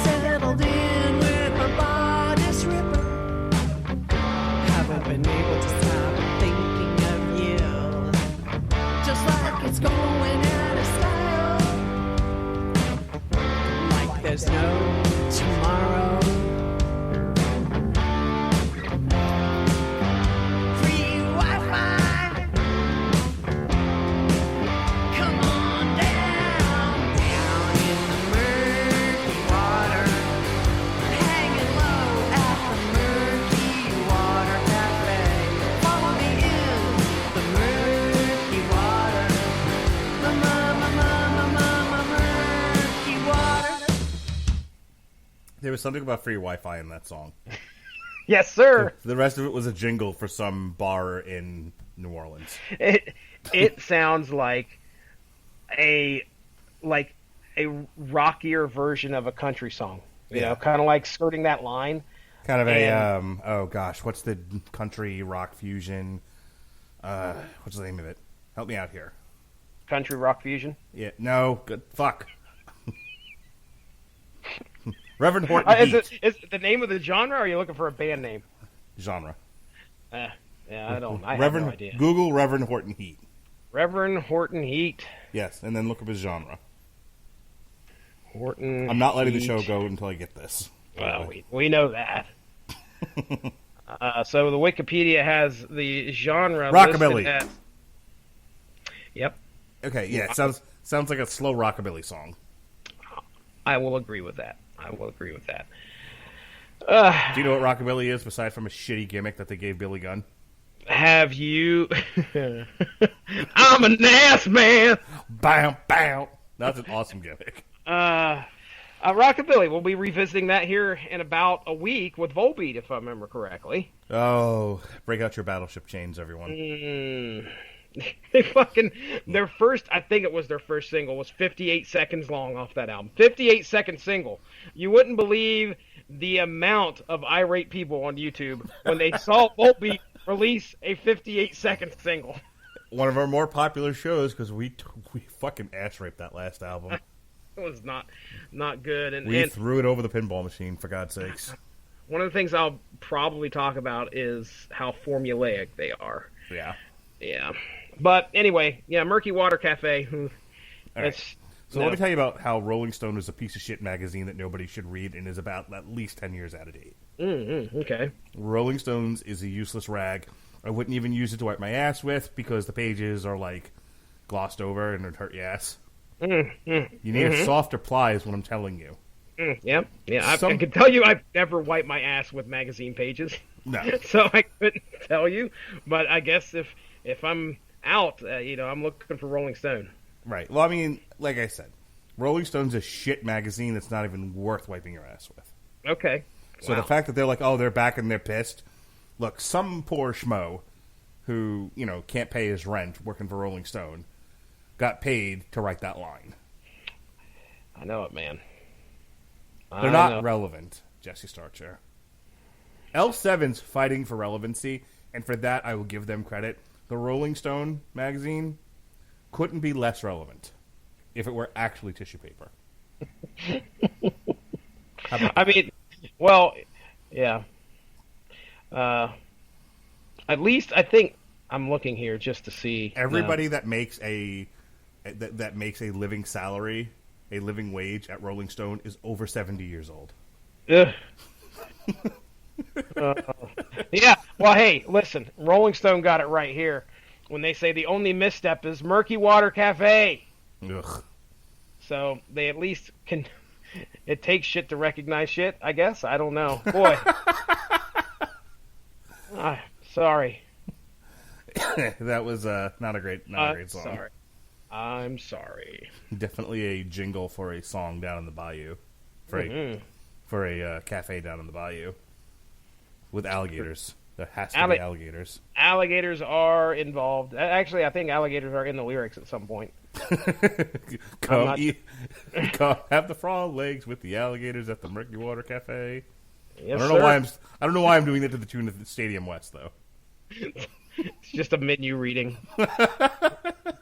Settled in with my bodice ripper. Haven't been able to stop thinking of you. Just like There was something about free Wi-Fi in that song. Yes, sir. The rest of it was a jingle for some bar in New Orleans. It sounds like a rockier version of a country song. You know, kind of like skirting that line. Kind of a oh gosh, what's the country rock fusion? What's the name of it? Help me out here. Country rock fusion. Yeah, no, good fuck. Reverend Horton Heat. Is it the name of the genre, or are you looking for a band name? Genre. Yeah, I don't. I Reverend, have no idea. Google Reverend Horton Heat. Reverend Horton Heat. Yes, and then look up his genre. Horton. I'm not letting the Heat. show go until I get this. Well, we know that. So the Wikipedia has the genre Rockabilly. listed as... Yep, Okay, yeah, it sounds like a slow rockabilly song. I will agree with that. Do you know what rockabilly is, aside from a shitty gimmick that they gave Billy Gunn? Have you... I'm an ass man! Bam, bam. That's an awesome gimmick. Rockabilly, we'll be revisiting that here in about a week with Volbeat, if I remember correctly. Oh, break out your battleship chains, everyone. They fucking... I think it was their first single, was 58 seconds long off that album. 58-second single. You wouldn't believe the amount of irate people on YouTube when they saw Volbeat release a 58-second single. One of our more popular shows, because we fucking ass-raped that last album. It was not good. And We threw it over the pinball machine, for God's sakes. one of the things I'll probably talk about is how formulaic they are. Yeah. Yeah. But anyway, yeah, Murky Water Cafe. It's, So let me tell you about how Rolling Stone is a piece of shit magazine that nobody should read and is about at least 10 years out of date. Okay. Rolling Stones is a useless rag. I wouldn't even use it to wipe my ass with because the pages are, like, glossed over and it'd hurt your ass. You need a softer ply is what I'm telling you. Yeah. I can tell you I've never wiped my ass with magazine pages. No. So I couldn't tell you. But I guess if I'm out, I'm looking for Rolling Stone. Right. Well, I mean, like I said, Rolling Stone's a shit magazine that's not even worth wiping your ass with. Okay. So the fact that they're like, oh, they're back and they're pissed. Look, some poor schmo who, can't pay his rent working for Rolling Stone got paid to write that line. I know it, man. They're not relevant, Jesse Starcher. L7's fighting for relevancy, and for that I will give them credit. The Rolling Stone magazine couldn't be less relevant if it were actually tissue paper. I mean, well, yeah. At least I think I'm looking here just to see. Everybody that makes a living salary, a living wage at Rolling Stone is over 70 years old. Ugh. Yeah. Well, hey, listen. Rolling Stone got it right here when they say the only misstep is Murky Water Cafe. Ugh. So they at least can. It takes shit to recognize shit, I guess. I don't know. Boy. Sorry. That was not a great song. Sorry. I'm sorry. Definitely a jingle for a song down in the bayou, for a cafe down in the bayou with alligators. There has to be alligators. Alligators are involved. Actually, I think alligators are in the lyrics at some point. Come have the frog legs with the alligators at the Murky Water Cafe. Yes, I don't know why I'm doing that to the tune of the Stadium West though. It's just a menu reading.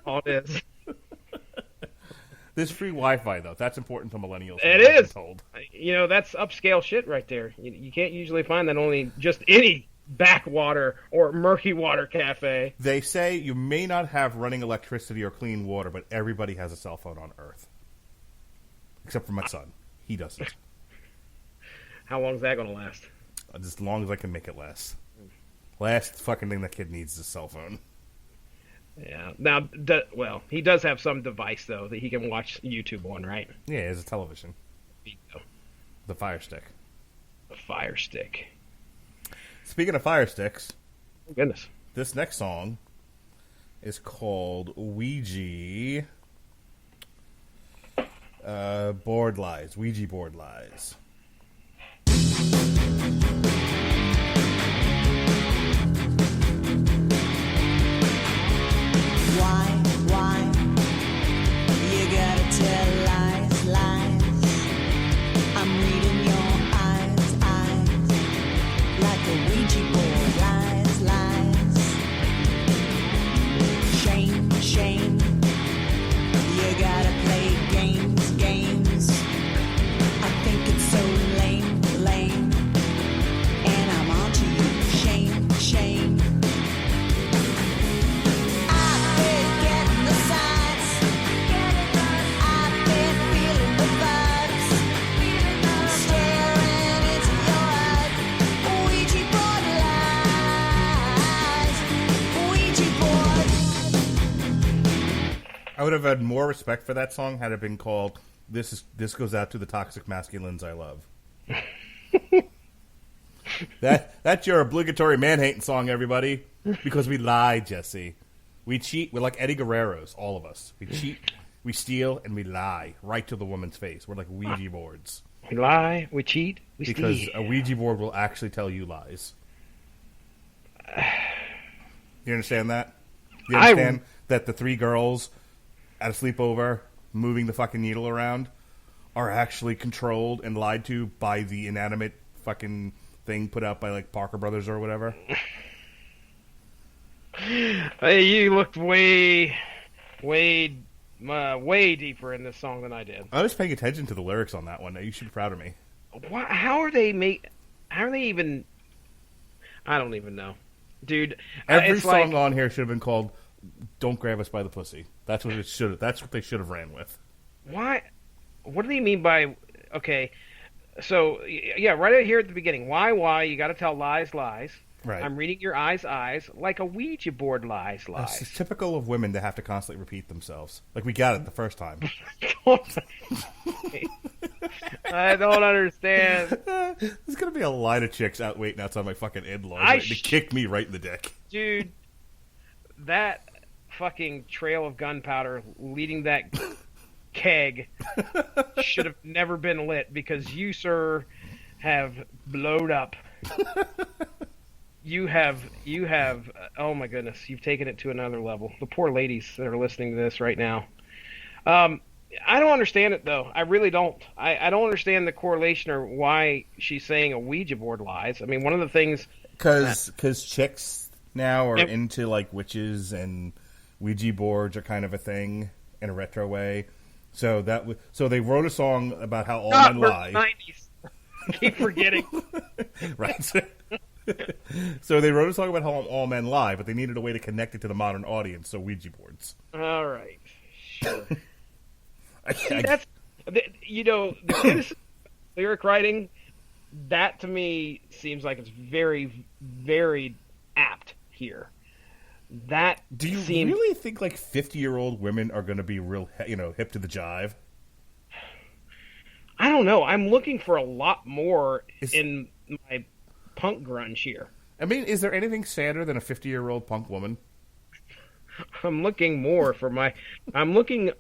All it is. There's free Wi-Fi though. That's important to millennials. It I've been is. told. That's upscale shit right there. You can't usually find that only just any backwater or murky water cafe. They say you may not have running electricity or clean water, but everybody has a cell phone on Earth. Except for my son. He doesn't. How long is that going to last? As long as I can make it last. Last fucking thing that kid needs is a cell phone. Yeah. Now, he does have some device, though, that he can watch YouTube on, right? Yeah, it's a television. Bingo. The Fire Stick. The Fire Stick. Speaking of Fire Sticks, Oh, goodness. this next song is called Ouija Board Lies. Ouija Board Lies. would have had more respect for that song had it been called "This Goes Out to the Toxic Masculines I Love." That's your obligatory man-hating song, everybody. Because we lie, Jesse. We cheat. We're like Eddie Guerrero's, all of us. We cheat, we steal, and we lie right to the woman's face. We're like Ouija boards. We lie, we cheat, we Because steal. a Ouija board will actually tell you lies. You understand that? You understand that the three girls at a sleepover moving the fucking needle around are actually controlled and lied to by the inanimate fucking thing put out by like Parker Brothers or whatever? Hey, you looked way deeper in this song than I did. I was paying attention to the lyrics on that one. You should be proud of me. How are they even? I don't even know, dude. Every it's song like, on here should have been called "Don't Grab Us by the Pussy." That's what it should. That's what they should have ran with. why? What do they mean by? Okay, so yeah, right out here at the beginning. Why? You got to tell lies. Right. I'm reading your eyes, like a Ouija board lies. It's typical of women to have to constantly repeat themselves. Like we got it the first time. I don't understand. There's gonna be a line of chicks out waiting outside my fucking in-laws I to kick me right in the dick. Dude, that fucking trail of gunpowder leading that keg should have never been lit because you, sir, have blowed up. You have, oh my goodness, you've taken it to another level. The poor ladies that are listening to this right now. I don't understand it, though. I really don't. I don't understand the correlation or why she's saying a Ouija board lies. I mean, one of the things... Because chicks now are into, like, witches and Ouija boards are kind of a thing in a retro way. So so they wrote a song about how all men lie. 90s. I keep forgetting. Right. So they wrote a song about how all men lie, but they needed a way to connect it to the modern audience, so Ouija boards. All right. Sure. I- That's the criticism of lyric writing. That to me seems like it's very, very apt here. That Do you seems, really think like 50-year-old women are going to be real, hip to the jive? I don't know. I'm looking for a lot more Is- in my punk grunge here. I mean, is there anything sadder than a 50-year-old punk woman? I'm looking more for my. I'm looking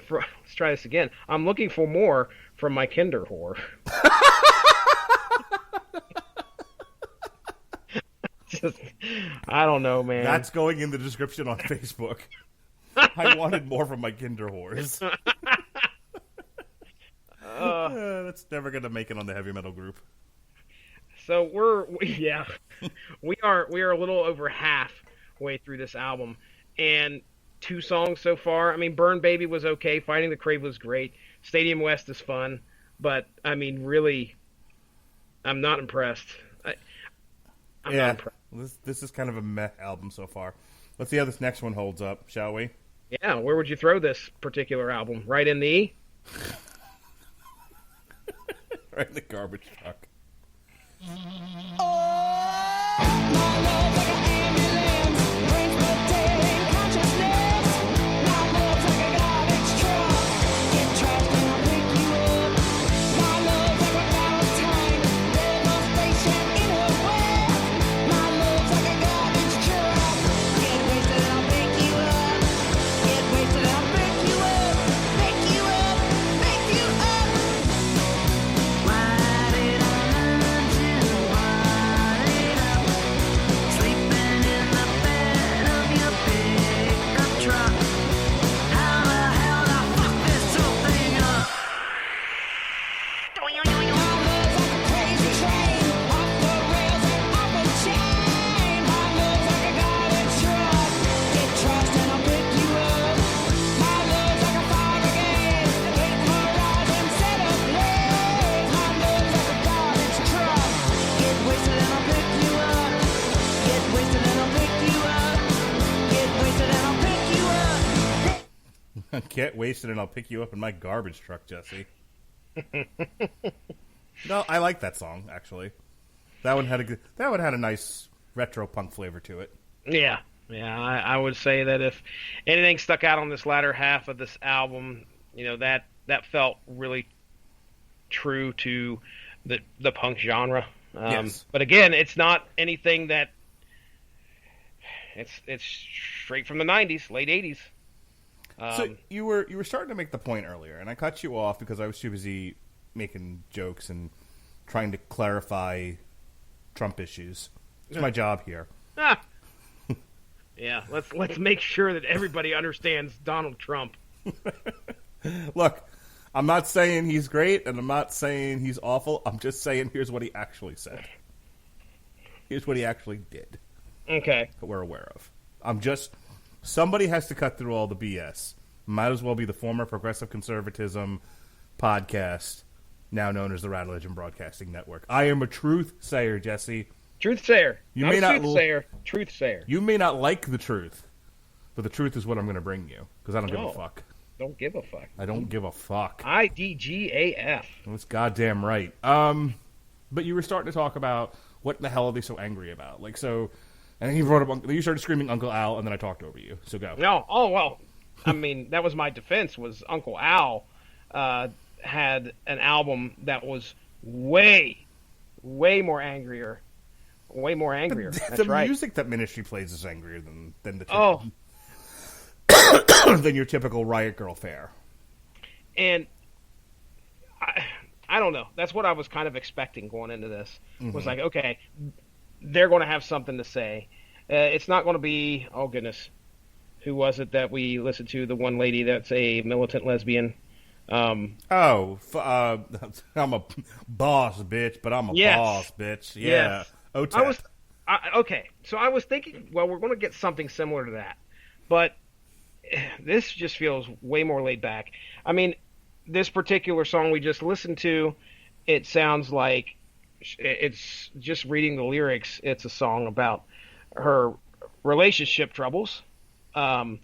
for. Let's try this again. I'm looking for more from my Kinder whore. Just, I don't know, man. That's going in the description on Facebook. I wanted more from my Kinder whores. That's never going to make it on the heavy metal group. So we are a little over halfway through this album, and 2 songs so far. I mean, Burn Baby was okay. Fighting the Crave was great. Stadium West is fun, but I mean, really, I'm not impressed. I'm not impressed. This is kind of a meh album so far. Let's see how this next one holds up, shall we? Yeah, where would you throw this particular album? Right in the... Right in the garbage truck. Get wasted and I'll pick you up in my garbage truck, Jesse. No, I like that song actually. That one had a nice retro punk flavor to it. Yeah, Yeah, I would say that if anything stuck out on this latter half of this album, that felt really true to the punk genre. Yes. But again, it's not anything that it's straight from the '90s, late '80s. So you were starting to make the point earlier, and I cut you off because I was too busy making jokes and trying to clarify Trump issues. It's my job here. Ah, yeah. Let's make sure that everybody understands Donald Trump. Look, I'm not saying he's great, and I'm not saying he's awful. I'm just saying here's what he actually said. Here's what he actually did. Okay. That we're aware of. Somebody has to cut through all the BS. Might as well be the former Progressive Conservatism podcast, now known as the Rad Legend Broadcasting Network. I am a truth sayer, Jesse. Truth sayer. You Not may a not soothsayer. Truth sayer. You may not like the truth, but the truth is what I'm going to bring you because I don't give a No. fuck. Don't give a fuck. I don't give a fuck. IDGAF. That's goddamn right. But you were starting to talk about what the hell are they so angry about? Like so, and then you brought up. You started screaming Uncle Al, and then I talked over you. So go. No. Oh well. I mean, that was my defense. Was Uncle Al had an album that was way more angrier. Way more angrier. That's The right. music that Ministry plays is angrier than the Oh, than your typical Riot Girl fare. and I don't know. That's what I was kind of expecting going into this. Was like, okay, they're going to have something to say. It's not going to be, oh goodness, who was it that we listened to? The one lady that's a militant lesbian. I'm a boss, bitch, but I'm a Yes. boss, bitch. Yeah. Yes. OTEP. Okay, so I was thinking, well, we're going to get something similar to that, but this just feels way more laid back. I mean, this particular song we just listened to, it sounds like it's just reading the lyrics. It's a song about her relationship troubles, and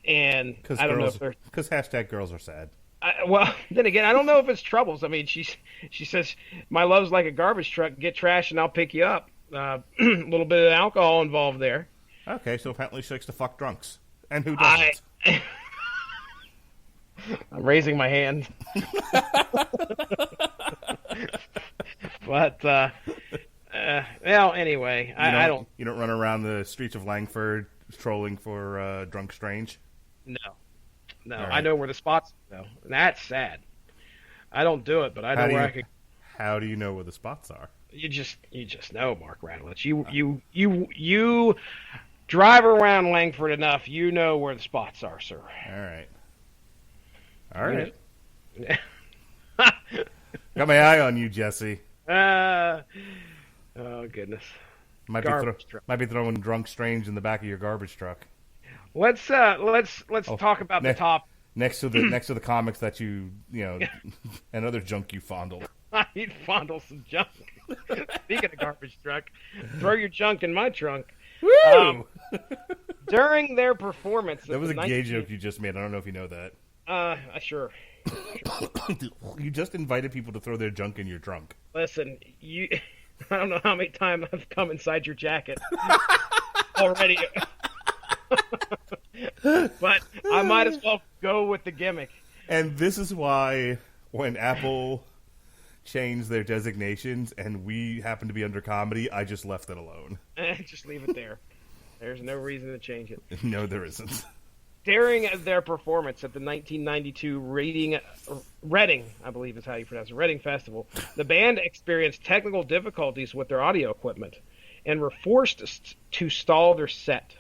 I don't know if they're. Because hashtag girls are sad. Well, then again, I don't know if it's troubles. I mean, she says, "My love's like a garbage truck. Get trash and I'll pick you up." A little bit of alcohol involved there. Okay, so apparently she likes to fuck drunks. And who doesn't? I'm raising my hand. But, well, anyway, I don't. You don't run around the streets of Langford trolling for Drunk Strange? No. All I right. know where the spots go. That's sad. I don't do it, but I know where I could. How do you know where the spots are? You just know, Mark Radlich. You drive around Langford enough, you know where the spots are, sir. All right. Got my eye on you, Jesse. Oh goodness. Might Garbage truck. be throwing Drunk Strange in the back of your garbage truck. Let's talk about the top. Next to the comics that you and other junk you fondled. I need to fondle some junk. Speaking of garbage truck, throw your junk in my trunk. Woo! During their performance, That was a gay joke you just made. I don't know if you know that. Sure. You just invited people to throw their junk in your trunk. Listen, I don't know how many times I've come inside your jacket already. But I might as well go with the gimmick. And this is why when Apple changed their designations and we happen to be under comedy, I just left it alone. Just leave it there. There's no reason to change it. No, there isn't. During their performance at the 1992 Reading, I believe is how you pronounce it, Reading Festival, the band experienced technical difficulties with their audio equipment and were forced to stall their set.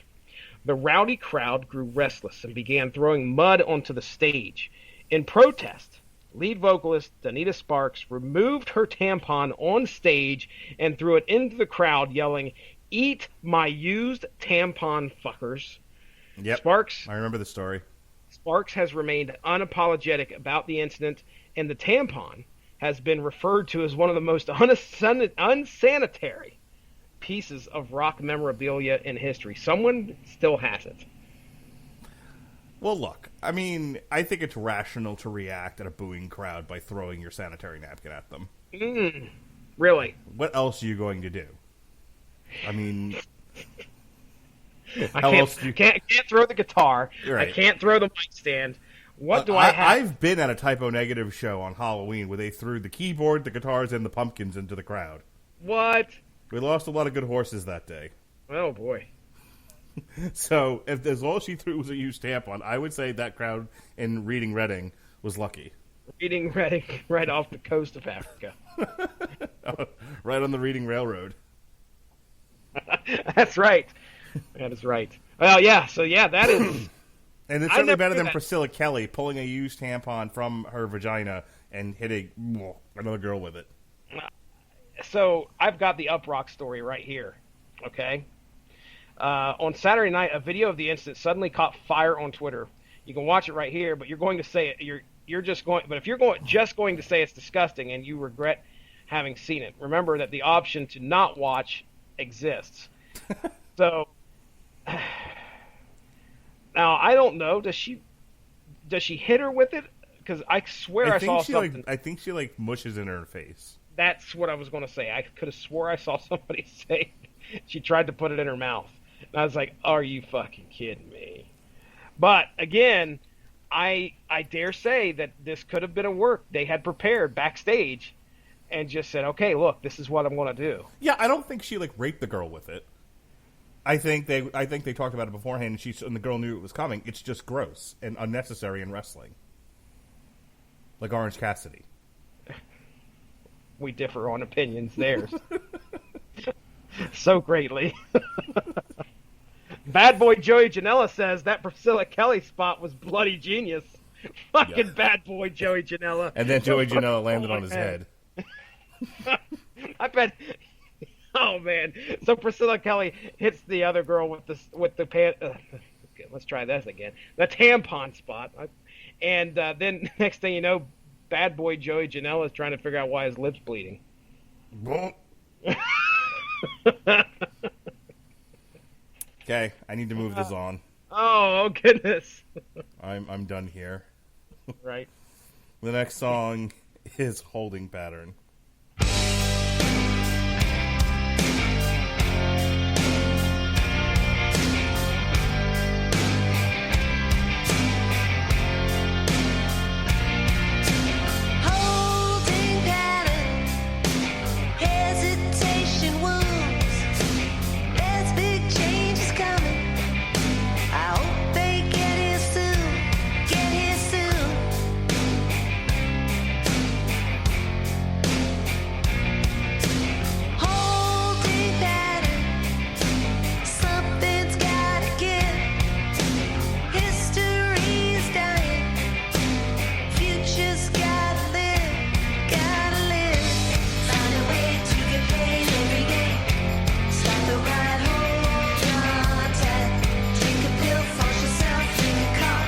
The rowdy crowd grew restless and began throwing mud onto the stage. In protest, lead vocalist Donita Sparks removed her tampon on stage and threw it into the crowd, yelling, "Eat my used tampon, fuckers." Yep. Sparks I remember the story. Sparks has remained unapologetic about the incident, and the tampon has been referred to as one of the most unsanitary pieces of rock memorabilia in history. Someone still has it. Well, look, I mean, I think it's rational to react at a booing crowd by throwing your sanitary napkin at them. Really? What else are you going to do? I mean, I How can't, else do you- can't throw the guitar. Right. I can't throw the mic stand. What do I have? I've been at a Typo Negative show on Halloween where they threw the keyboard, the guitars, and the pumpkins into the crowd. What? We lost a lot of good horses that day. Oh boy. So, if as all she threw was a used tampon, I would say that crowd in Reading Reading was lucky. Reading Reading right off the coast of Africa. Right on the Reading Railroad. That's right. That is right. Well, yeah. So yeah, that is. And it's I certainly never better knew than that. Priscilla Kelly pulling a used tampon from her vagina and hitting another girl with it. So I've got the Uprock story right here. Okay. On Saturday night, a video of the incident suddenly caught fire on Twitter. You can watch it right here, but you're going to say it. You're just going. But if you're just going to say it's disgusting and you regret having seen it, remember that the option to not watch exists. So now I don't know. Does she hit her with it? Because I swear I saw something. I think she like mushes in her face. That's what I was going to say. I could have swore I saw somebody say she tried to put it in her mouth. And I was like, are you fucking kidding me? But again, I dare say that this could have been a work they had prepared backstage and just said, okay, look, this is what I'm going to do. Yeah, I don't think she like raped the girl with it. I think they talked about it beforehand, and the girl knew it was coming. It's just gross and unnecessary in wrestling, like Orange Cassidy. We differ on opinions there. So greatly. Bad Boy Joey Janela says that Priscilla Kelly spot was bloody genius. Fucking Yeah. Bad Boy Joey Janela. And then Joey Janela landed on his head. I bet. Oh man! So Priscilla Kelly hits the other girl with the pant. Okay, let's try this again. The tampon spot, and then next thing you know, Bad Boy Joey Janela is trying to figure out why his lips bleeding. Okay, I need to move this on. Oh goodness! I'm done here. Right. The next song is Holding Pattern. Holding pattern, hesitation wounds. There's big changes coming. I hope they get here soon. Get here soon. Holding pattern, something's gotta give. History's dying. Future's gotta live, gotta live. Find a way to get paid every day. Start the ride, hold on tight. Take a pill, force yourself in the car.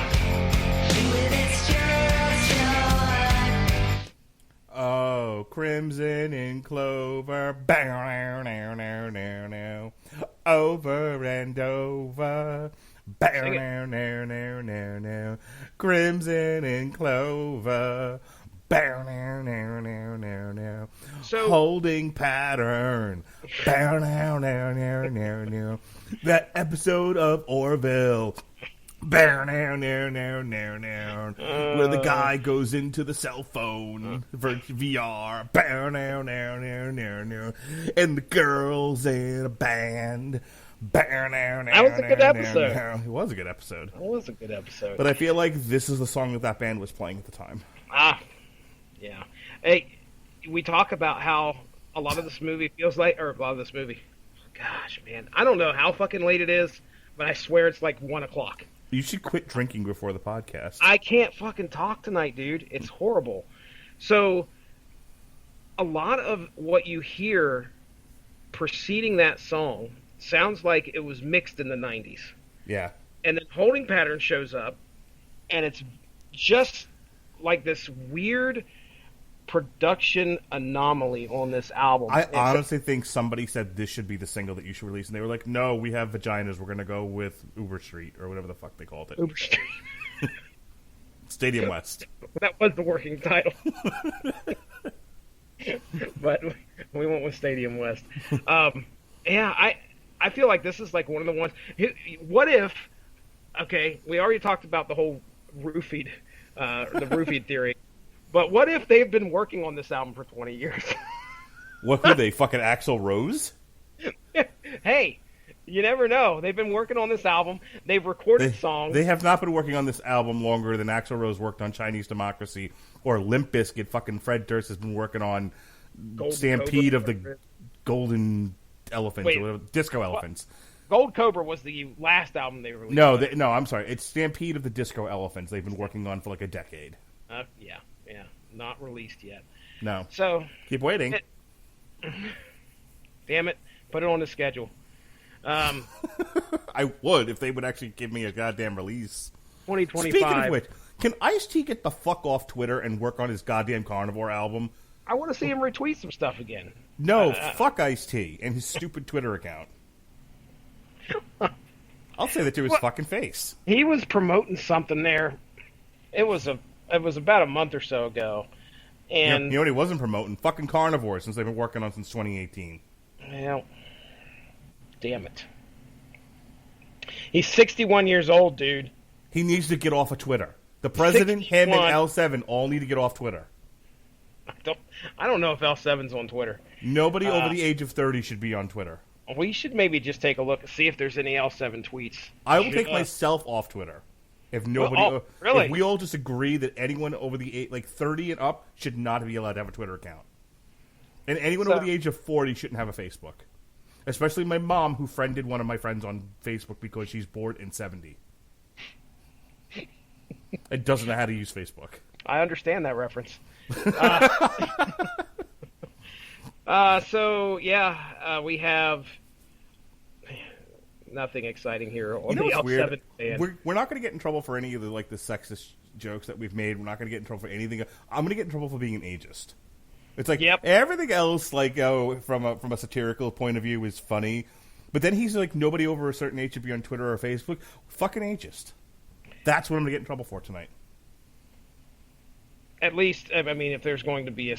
Do it, it's just your life. Oh, Crimson and Clover. Bow, now, now, now, now. Over and over. Bow, Sing it. now, now, now, now, now. Crimson and Clover. Bow, now, now, now, now, now. So- Holding Pattern. Bow, now, now, now, now, now. That episode of Orville. Bow, now, now, now, now, now. Where the guy goes into the cell phone for VR. Bow, now, now, now, now, now. And the girls in a band. Bow, now, now, That was a good now, now, episode. now. It was a good episode. That was a good episode. But I feel like this is the song that band was playing at the time. Yeah. Hey, we talk about how a lot of this movie feels like, or a lot of this movie. Gosh, man, I don't know how fucking late it is, but I swear it's like 1 o'clock. You should quit drinking before the podcast. I can't fucking talk tonight, dude. It's horrible. So, a lot of what you hear preceding that song sounds like it was mixed in the 90s. Yeah. And then Holding Pattern shows up, and it's just like this weird production anomaly on this album. I It's- honestly think somebody said this should be the single that you should release, and they were like, "No, we have vaginas. We're gonna go with Uber Street or whatever the fuck they called it, Uber Street. Stadium West." That was the working title. But we went with Stadium West. Yeah, I feel like this is like one of the ones. What if? Okay, we already talked about the whole roofied, the roofied theory, but what if they've been working on this album for 20 years? What were they, fucking Axl Rose? Hey, you never know. They've been working on this album. They've recorded songs. They have not been working on this album longer than Axl Rose worked on Chinese Democracy, or Limp Bizkit. Fucking Fred Durst has been working on Stampede of the Golden Elephants, Wait, or whatever, Disco Elephants. Gold Cobra was the last album they released. No, I'm sorry. It's Stampede of the Disco Elephants. They've been working on for like a decade. Yeah, not released yet. No. So Keep waiting. Damn it, put it on the schedule. I would if they would actually give me a goddamn release. 2025. Speaking of which, can Ice-T get the fuck off Twitter and work on his goddamn Carnivore album? I want to see him retweet some stuff again. No, fuck Ice-T and his stupid Twitter account. I'll say that to his fucking face. He was promoting something there. It was about a month or so ago, and You know what he wasn't promoting? Fucking Carnivore, since they've been working on since 2018. well, damn it. He's 61 years old, dude. He needs to get off of Twitter. The president, him, and 61. L7 all need to get off Twitter. I don't know if L7's on Twitter. Nobody over the age of 30 should be on Twitter. We should maybe just take a look and see if there's any L7 tweets. I will take myself off Twitter. If nobody, Oh, really? if we all just agree that anyone over the age, like 30 and up, should not be allowed to have a Twitter account, and anyone over the age of 40 shouldn't have a Facebook. Especially my mom, who friended one of my friends on Facebook because she's bored and 70. It doesn't know how to use Facebook. I understand that reference. So yeah, we have nothing exciting here on You know the what's L7 weird? band. We're not going to get in trouble for any of the sexist jokes that we've made. We're not going to get in trouble for anything. I'm going to get in trouble for being an ageist. It's like everything else, like from a satirical point of view, is funny, but then he's like, nobody over a certain age should be on Twitter or Facebook. Fucking ageist. That's what I'm going to get in trouble for tonight. At least, I mean, if there's going to be a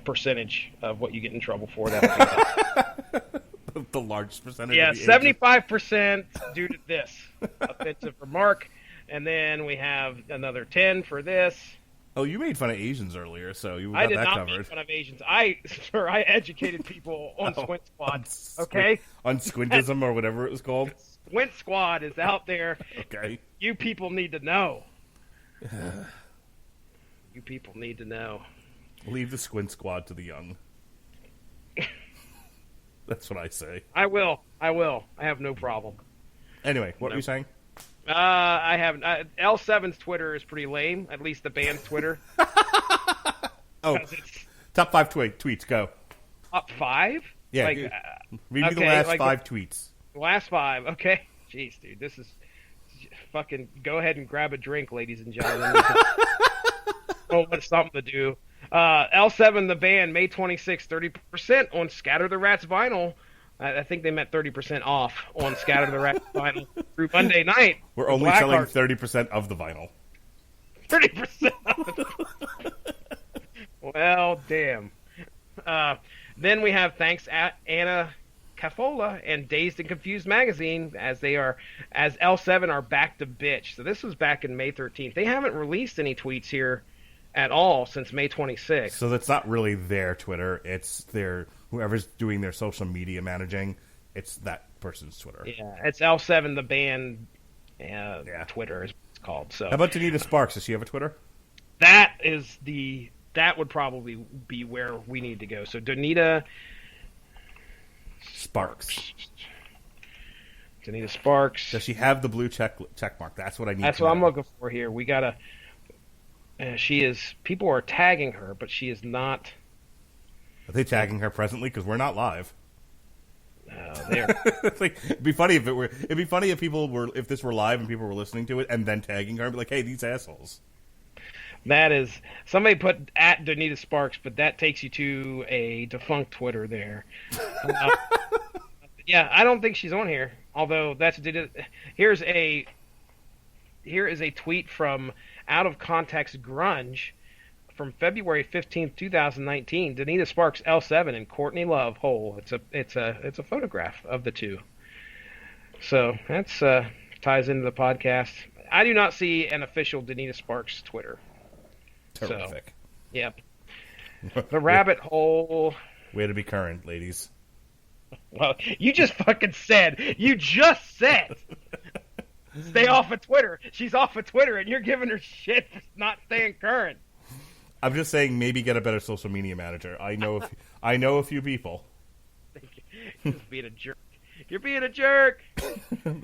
percentage of what you get in trouble for, that would be The largest percentage. yeah, of the ageist. 75% due to this offensive remark, and then we have another 10 for this. Oh, you made fun of Asians earlier, so you got I did that not covered. make fun of Asians. I educated people on Squint Squad. Okay, on Squintism or whatever it was called. Squint Squad is out there. Okay. You people need to know. You people need to know. Leave the Squint Squad to the young. That's what I say. I will. I have no problem. Anyway, what were you saying? I have L7's Twitter is pretty lame. At least the band's Twitter. Oh, top 5 tweets. Go. Top 5? Yeah. Like, read me the okay, last like 5 tweets. Last 5. Okay. Jeez, dude, this is fucking. Go ahead and grab a drink, ladies and gentlemen. Oh, it's something to do. L7 the band, May 26th, 30% on Scatter the Rats vinyl. I think they meant 30% off on Scatter the Rats vinyl through Monday night. We're only selling 30% of the vinyl. 30% Well, damn. Then we have Thanks Anna Cafola and Dazed and Confused magazine as L7 are back to bitch. So this was back in May 13th. They haven't released any tweets here at all since May 26th. So that's not really their Twitter. It's their whoever's doing their social media managing. It's that person's Twitter. Yeah, it's L7 the band Twitter is what it's called. So how about Danita Sparks? Does she have a Twitter? that would probably be where we need to go. So Donita Sparks. Donita Sparks. Does she have the blue check mark? That's what I need. That's what I'm looking for here. We gotta. She is. People are tagging her, but she is not. Are they tagging her presently? Because we're not live. There. It's like, it'd be funny if it were. It'd be funny if if this were live and people were listening to it and then tagging her, and be like, "Hey, these assholes." That is somebody put at Donita Sparks, but that takes you to a defunct Twitter there. Yeah, I don't think she's on here. Although here is a tweet from Out of Context Grunge from February 15th, 2019. Danita Sparks, L7, and Courtney Love, Hole. It's a photograph of the two. So that's ties into the podcast. I do not see an official Danita Sparks Twitter. Terrific. So, yep. The rabbit hole. Way to be current, ladies. Well, you just fucking said. You just said. Stay off of Twitter. She's off of Twitter, and you're giving her shit for not staying current. I'm just saying, maybe get a better social media manager. I know a few people. You're just being a jerk. You're being a jerk.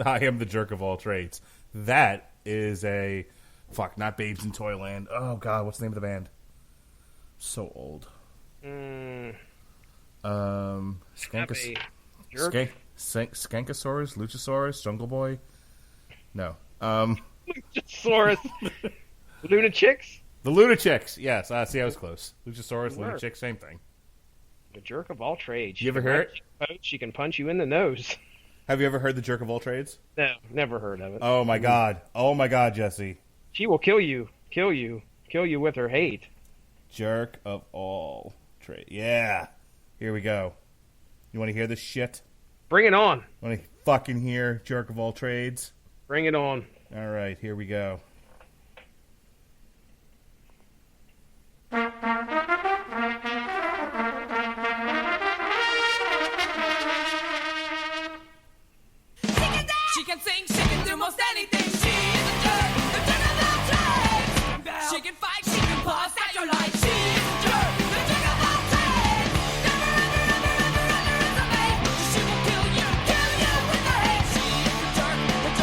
I am the jerk of all trades. That is a not Babes in Toyland. Oh God, what's the name of the band? So old. Jerk. Skankosaurus, Luchasaurus, Jungle Boy. No. Luchasaurus. Lunachicks? The Lunachicks. Yes. See, I was close. Luchasaurus, You were. Lunachicks, same thing. The jerk of all trades. You ever heard it? She can punch you in the nose. Have you ever heard the jerk of all trades? No, never heard of it. Oh my God. Oh my God, Jesse. She will kill you with her hate. Jerk of all trades. Yeah. Here we go. You want to hear this shit? Bring it on. Want to fucking hear jerk of all trades? Bring it on. All right, here we go. She can sing, she can do most anything. She is a jerk, the jerk of all trades. She can fight, she can bust out your life. She is a jerk, the jerk of all trades. Never, ever, ever, ever, underestimate. She will kill you with her hate. She is the jerk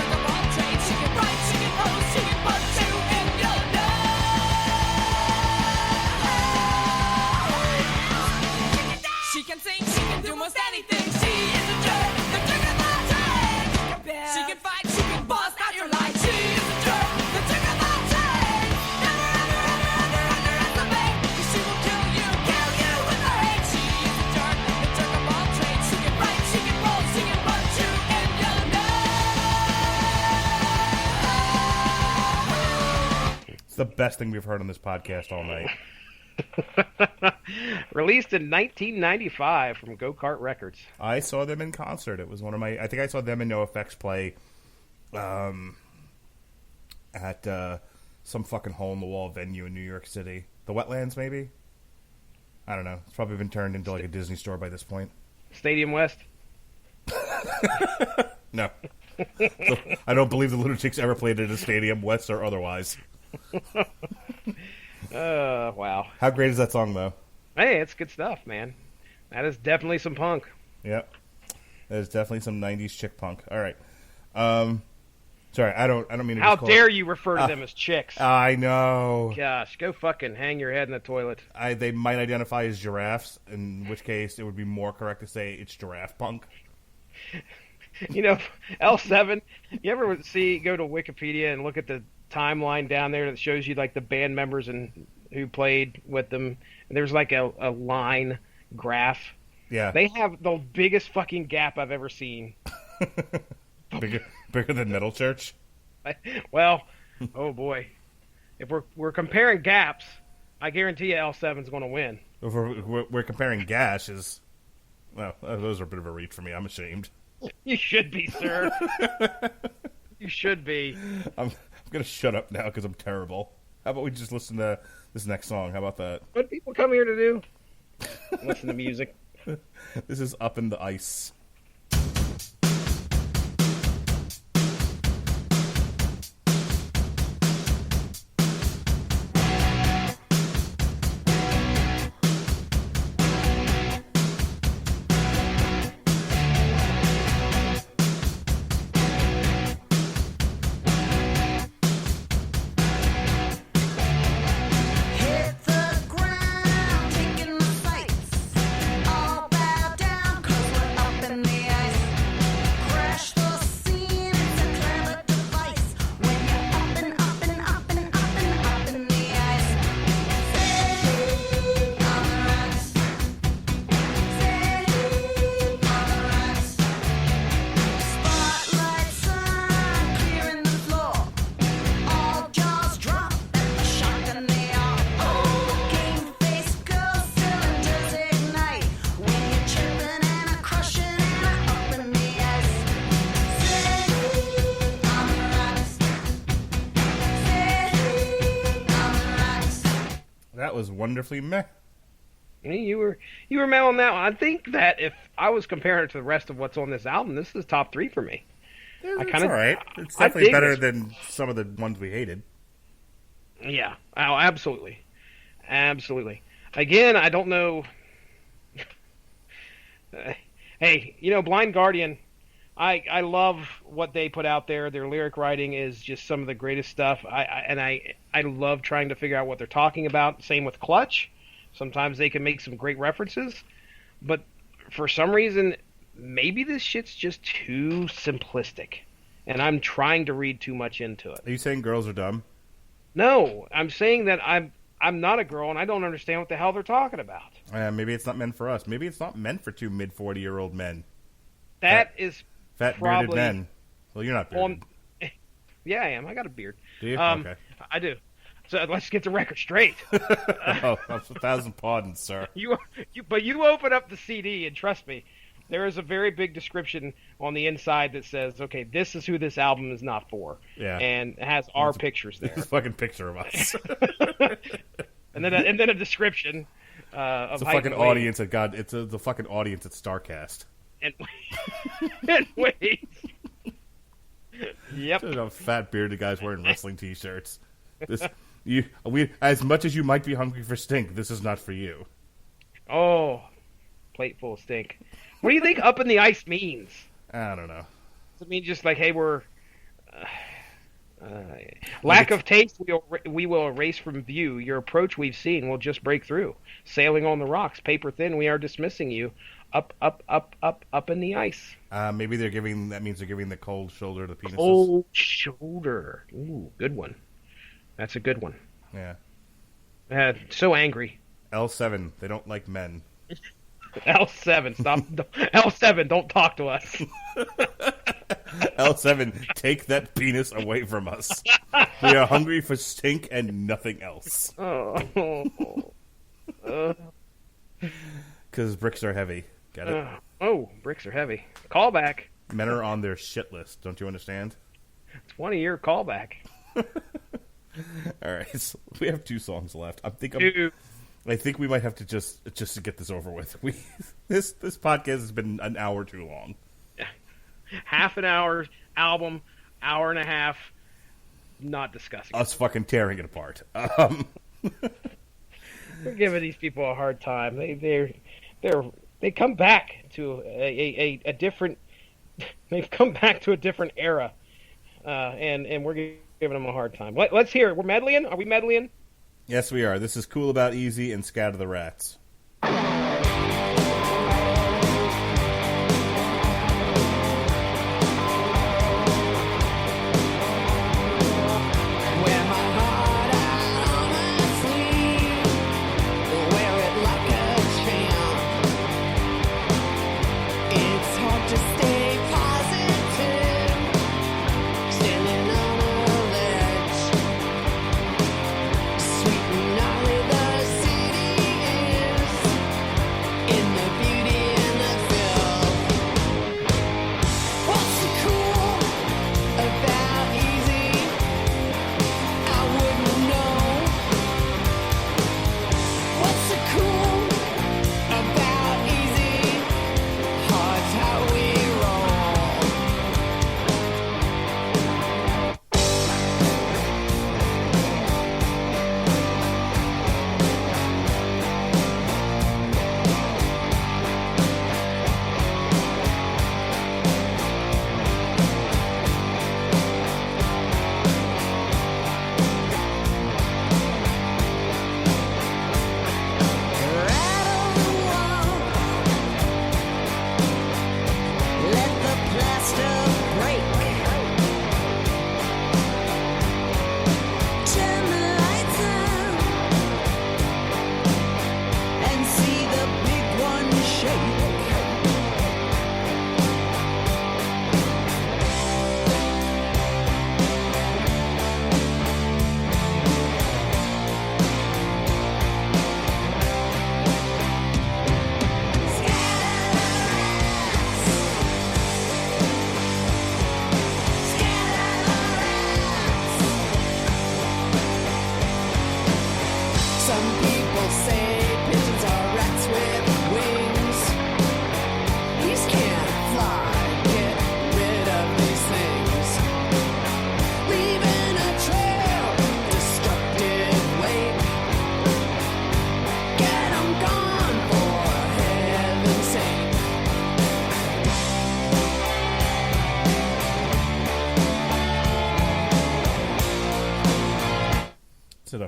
of all trades. She can write, she can pose, she can punch you in your nose. She can sing, she can do most anything. She is a jerk, the jerk of all trades. She can fight, she can bust out your life. She is a jerk, the jerk of all trades. Never, ever, ever, underestimate. She will kill you with her hate. She is a jerk, the jerk of all trades. She can write, she can roll, she can punch you in your nose. It's the best thing we've heard on this podcast all night. Released in 1995 from Go Kart Records. I saw them in concert. It was one of my... I think I saw them and NoFX play at some fucking hole-in-the-wall venue in New York City. The Wetlands, maybe? I don't know. It's probably been turned into like a Disney store by this point. Stadium West. No. I don't believe the Lunatics ever played at a stadium, West or otherwise. Wow. How great is that song, though? Hey, it's good stuff, man. That is definitely some punk. Yep. There's definitely some 90s chick punk. All right. Sorry, I don't mean to How just call dare you refer to them as chicks? I know. Gosh, go fucking hang your head in the toilet. They might identify as giraffes, in which case it would be more correct to say it's giraffe punk. You know, L7, you ever go to Wikipedia and look at the timeline down there that shows you like the band members and who played with them? And there's like a line graph. Yeah. They have the biggest fucking gap I've ever seen. Bigger than Metal Church? Well, oh boy. If we're comparing gaps, I guarantee you L7's going to win. If we're comparing gashes, well, those are a bit of a reach for me. I'm ashamed. You should be, sir. You should be. I'm going to shut up now because I'm terrible. How about we just listen to this next song? How about that? What do people come here to do? Listen to music. This is Up in the Ice. Hit the ground, taking the sights. All bow down, 'cause we're up in was wonderfully meh. You were mad on that one. I think that if I was comparing it to the rest of what's on this album, this is top 3 for me. It's kinda- all right. It's I definitely dig better this. than some of the ones we hated. Yeah. Oh, absolutely. Absolutely. Again, I don't know. Hey, Blind Guardian, I love what they put out there. Their lyric writing is just some of the greatest stuff. I love trying to figure out what they're talking about. Same with Clutch. Sometimes they can make some great references, but for some reason, maybe this shit's just too simplistic, and I'm trying to read too much into it. Are you saying girls are dumb? No, I'm saying that I'm not a girl, and I don't understand what the hell they're talking about. Maybe it's not meant for us. Maybe it's not meant for 2 mid-40-year-old men. That is Fat, probably bearded men. Well, you're not bearded. Yeah, I am. I got a beard. Do you? Um, Okay. I do. So let's get the record straight. Oh, I'm 1,000 pardons, sir. But you open up the CD and trust me, there is a very big description on the inside that says, "Okay, this is who this album is not for." Yeah. And it has our pictures there, This fucking picture of us. and then a description of It's a height fucking and weight. audience at God. It's the fucking audience at Starcast. And, and weight. Yep. There's a fat bearded guys wearing wrestling T-shirts. We as much as you might be hungry for stink, this is not for you. Oh, plate full of stink. What do you think "up in the ice" means? I don't know. Does it mean just like, hey, we're lack of taste? We will erase from view your approach. We've seen. We'll just break through. Sailing on the rocks, paper thin. We are dismissing you. Up in the ice. Maybe that means they're giving the cold shoulder to penises. Cold shoulder. Ooh, good one. That's a good one. Yeah. So angry. L7. They don't like men. L7, stop. L7, don't talk to us. L7, take that penis away from us. We are hungry for stink and nothing else. Because bricks are heavy. Get it? Oh, bricks are heavy. Callback. Men are on their shit list. Don't you understand? 20-year callback. All right, so we have 2 songs left. I think we might have to just to get this over with. This podcast has been an hour too long. Half an hour album, hour and a half, not discussing. Us fucking tearing it apart. We're giving these people a hard time. They come back to a different. They've come back to a different era, and we're giving them a hard time. Let's hear it. We're medleying. Are we medleying? Yes, we are. This is Cool About Easy and Scatter the Rats. Wear my heart out on my sleeve, wear it like a champ. It's hard to stay positive, standing on a ledge. Sweet and gnarly the city is,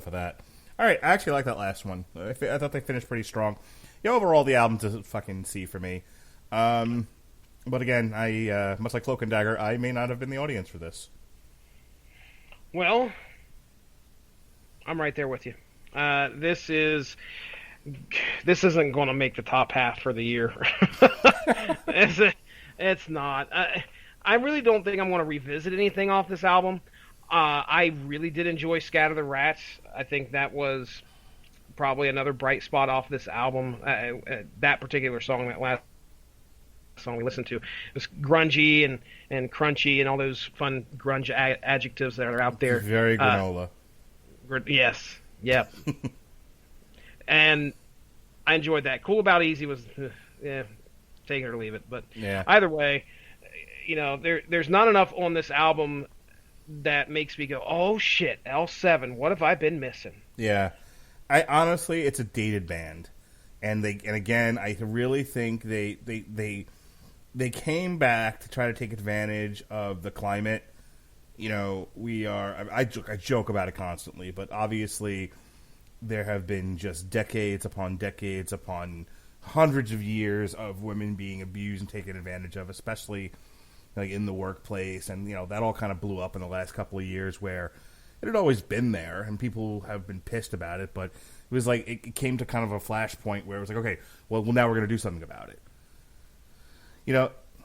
enough of that. All right, I actually like that last one. I thought they finished pretty strong. Yeah, overall, the album's a fucking C for me. But again, I much like Cloak and Dagger, I may not have been the audience for this. Well, I'm right there with you. This isn't going to make the top half for the year. It's not. I really don't think I'm going to revisit anything off this album. I really did enjoy Scatter the Rats. I think that was probably another bright spot off this album. That particular song, that last song we listened to, it was grungy and crunchy and all those fun grunge adjectives that are out there. Very granola. Yes. Yep. And I enjoyed that. Cool About Easy was, take it or leave it. But Yeah. either way, there's not enough on this album that makes me go, oh shit, L7, what have I been missing? Yeah. I honestly, it's a dated band. And again, I really think they came back to try to take advantage of the climate. I joke about it constantly, but obviously there have been just decades upon hundreds of years of women being abused and taken advantage of, especially like in the workplace. And, that all kind of blew up in the last couple of years where it had always been there and people have been pissed about it. But it was like it came to kind of a flashpoint where it was like, okay, well now we're going to do something about it.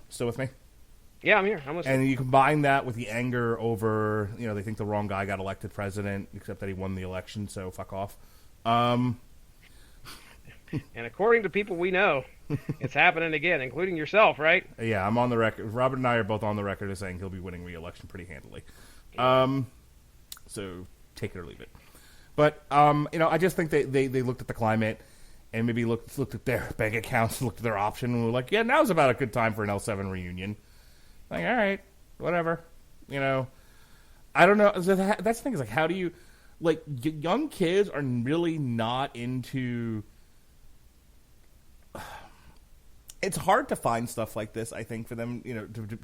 Still with me? Yeah, I'm here. I'm listening. And you combine that with the anger over, they think the wrong guy got elected president, except that he won the election, so fuck off. And according to people we know, it's happening again, including yourself, right? Yeah, I'm on the record. Robert and I are both on the record as saying he'll be winning re-election pretty handily. So take it or leave it. But, I just think they looked at the climate and maybe looked at their bank accounts, looked at their option, and were like, yeah, now's about a good time for an L7 reunion. Like, all right, whatever. I don't know. That's the thing is, like, how do you, like, young kids are really not into. It's hard to find stuff like this, I think, for them,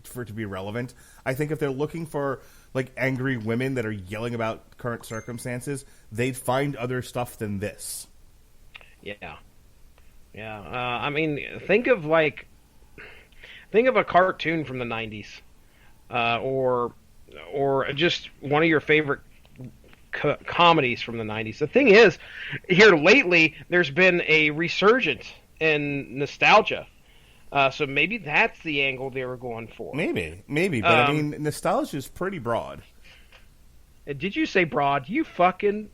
for it to be relevant. I think if they're looking for, like, angry women that are yelling about current circumstances, they'd find other stuff than this. Yeah. I mean, think of a cartoon from the 90s, or just one of your favorite comedies from the 90s. The thing is, here lately, there's been a resurgence in nostalgia. So maybe that's the angle they were going for. Maybe. But, I mean, nostalgia is pretty broad. Did you say broad? You fucking...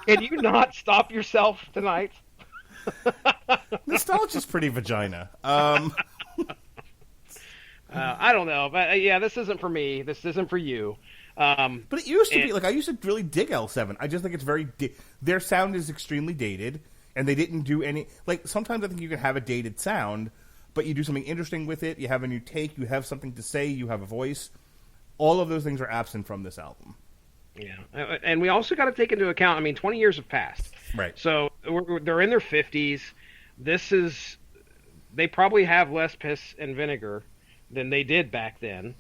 Can you not stop yourself tonight? Nostalgia's pretty vagina. I don't know, but yeah, this isn't for me. This isn't for you. But it used to be like I used to really dig L7. I just think it's very their sound is extremely dated, and they didn't do any like. Sometimes I think you can have a dated sound, but you do something interesting with it. You have a new take. You have something to say. You have a voice. All of those things are absent from this album. Yeah, and we also got to take into account. I mean, 20 years have passed. Right. So they're in their 50s. They probably have less piss and vinegar than they did back then.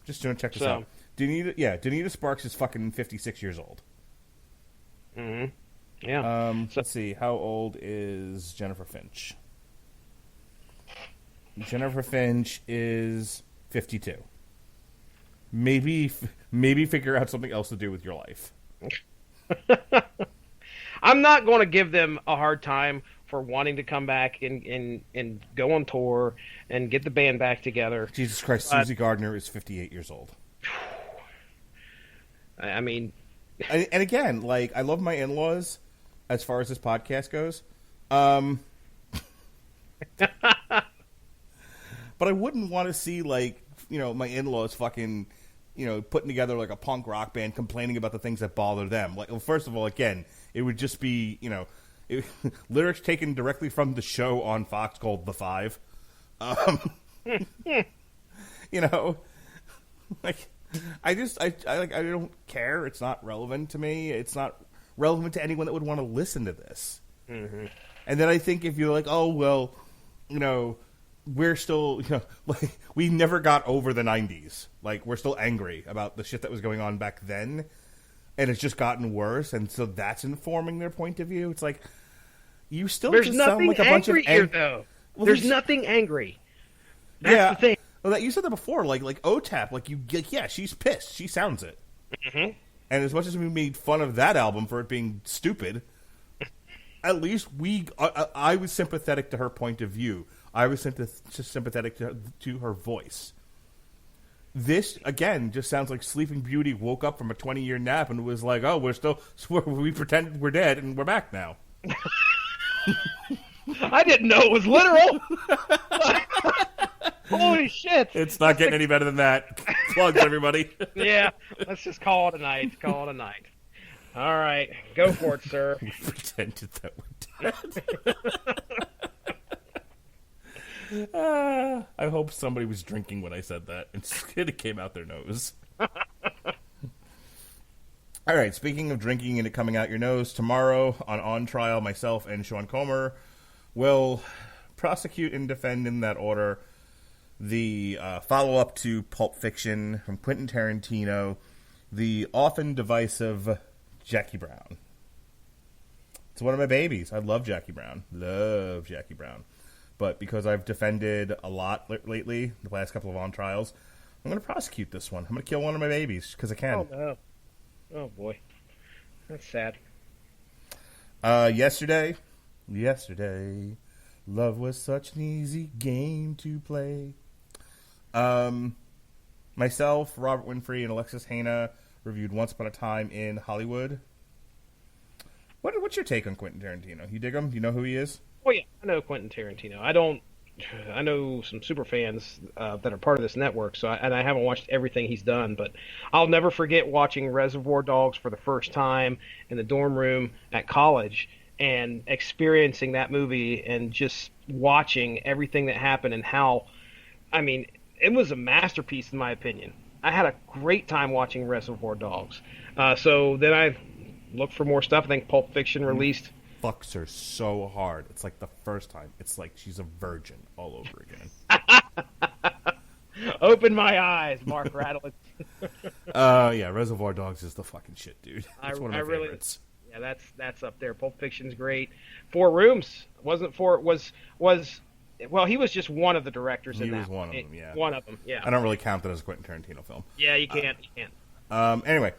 Just doing check this out. Donita Sparks is fucking 56 years old. Mm-hmm. Yeah. Let's see. How old is Jennifer Finch? Jennifer Finch is 52. Maybe figure out something else to do with your life. I'm not going to give them a hard time for wanting to come back and go on tour and get the band back together. Jesus Christ, Susie Gardner is 58 years old. I mean... And again, like, I love my in-laws as far as this podcast goes. But I wouldn't want to see, like, my in-laws fucking... putting together like a punk rock band complaining about the things that bother them. Like, well, first of all, again, it would just be, lyrics taken directly from the show on Fox called The Five. Like, I don't care. It's not relevant to me. It's not relevant to anyone that would want to listen to this. Mm-hmm. And then I think if you're like, oh, well, we're still, like, we never got over the 90s. Like, we're still angry about the shit that was going on back then. and it's just gotten worse, and so that's informing their point of view. It's like, you still There's just sound nothing like a bunch of angry here, though. Well, there's there's- nothing angry. That's yeah. the thing. Well, that you said that before, like OTAP, yeah, she's pissed. She sounds it. Mm-hmm. And as much as we made fun of that album for it being stupid, at least I was sympathetic to her point of view. I was sympathetic to her voice. This, again, just sounds like Sleeping Beauty woke up from a 20-year nap and was like, oh, we pretended we're dead and we're back now. I didn't know it was literal. Holy shit. It's not getting any better than that. Plugs, everybody. Yeah, let's just call it a night. Call it a night. All right, go for it, sir. We pretended that we're dead. I hope somebody was drinking when I said that. It came out their nose. All right, speaking of drinking and it coming out your nose, tomorrow on Trial, myself and Sean Comer will prosecute and defend in that order the follow-up to Pulp Fiction from Quentin Tarantino, the often divisive Jackie Brown. It's one of my babies. I love Jackie Brown. Love Jackie Brown. But because I've defended a lot lately, the last couple of on trials, I'm going to prosecute this one. I'm going to kill one of my babies because I can. Oh, no. Oh, boy. That's sad. Yesterday, love was such an easy game to play. Myself, Robert Winfrey, and Alexis Hana reviewed Once Upon a Time in Hollywood. What's your take on Quentin Tarantino? You dig him? Do you know who he is? Oh, yeah, I know Quentin Tarantino. I know some super fans that are part of this network, and I haven't watched everything he's done, but I'll never forget watching Reservoir Dogs for the first time in the dorm room at college and experiencing that movie and just watching everything that happened and how, I mean, it was a masterpiece in my opinion. I had a great time watching Reservoir Dogs. So then I looked for more stuff. I think Pulp Fiction released. Fucks her so hard. It's like the first time. It's like she's a virgin all over again. Open my eyes, Mark Radley. Yeah, Reservoir Dogs is the fucking shit, dude. It's one of my really, favorites. yeah, that's up there. Pulp Fiction's great. Four Rooms well, he was just one of the directors He in that. was one of them, yeah. One of them, yeah. I don't really count that as a Quentin Tarantino film. Yeah, you can't. You can't. Anyway,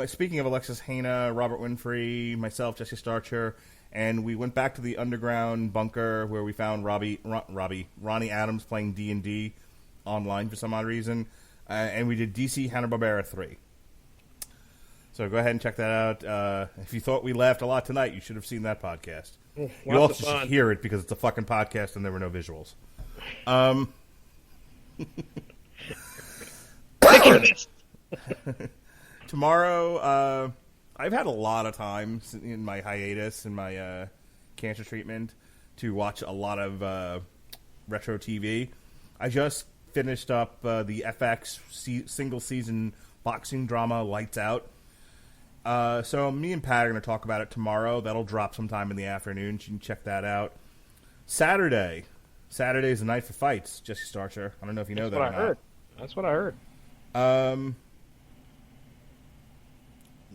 speaking of Alexis Hana, Robert Winfrey, myself, Jesse Starcher, and we went back to the underground bunker where we found Ronnie Adams playing D&D online for some odd reason, and we did DC Hanna-Barbera 3. So go ahead and check that out. If you thought we laughed a lot tonight, you should have seen that podcast. You Lots also of should fun. hear it because it's a fucking podcast and there were no visuals. Tomorrow, I've had a lot of time in my hiatus in my cancer treatment to watch a lot of retro TV. I just finished up the FX single season boxing drama Lights Out. So me and Pat are going to talk about it tomorrow. That'll drop sometime in the afternoon. You can check that out. Saturday is the night for fights, Jesse Starcher. I don't know if you know That's that what or I not. heard. That's what I heard.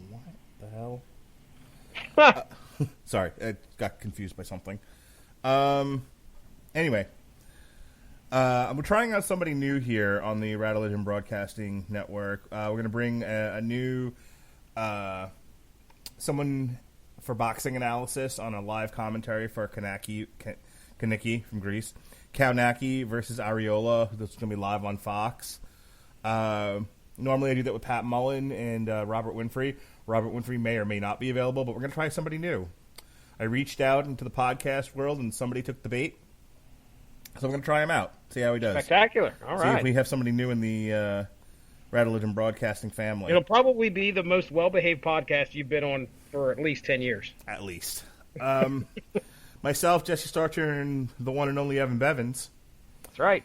What the hell? Sorry, I got confused by something. Anyway, we're trying out somebody new here on the Rattlegion Broadcasting Network. We're going to bring a new someone for boxing analysis on a live commentary for Kaneki from Greece. Kaunaki versus Ariola. That's going to be live on Fox. Normally I do that with Pat Mullen and Robert Winfrey. Robert Winfrey may or may not be available, but we're going to try somebody new. I reached out into the podcast world and somebody took the bait. So I'm going to try him out, see how he does. Spectacular. All See right. if we have somebody new in the Rattlegion Broadcasting family. It'll probably be the most well-behaved podcast you've been on for at least 10 years. At least. Myself, Jesse Starcher, and the one and only Evan Bevins. That's right.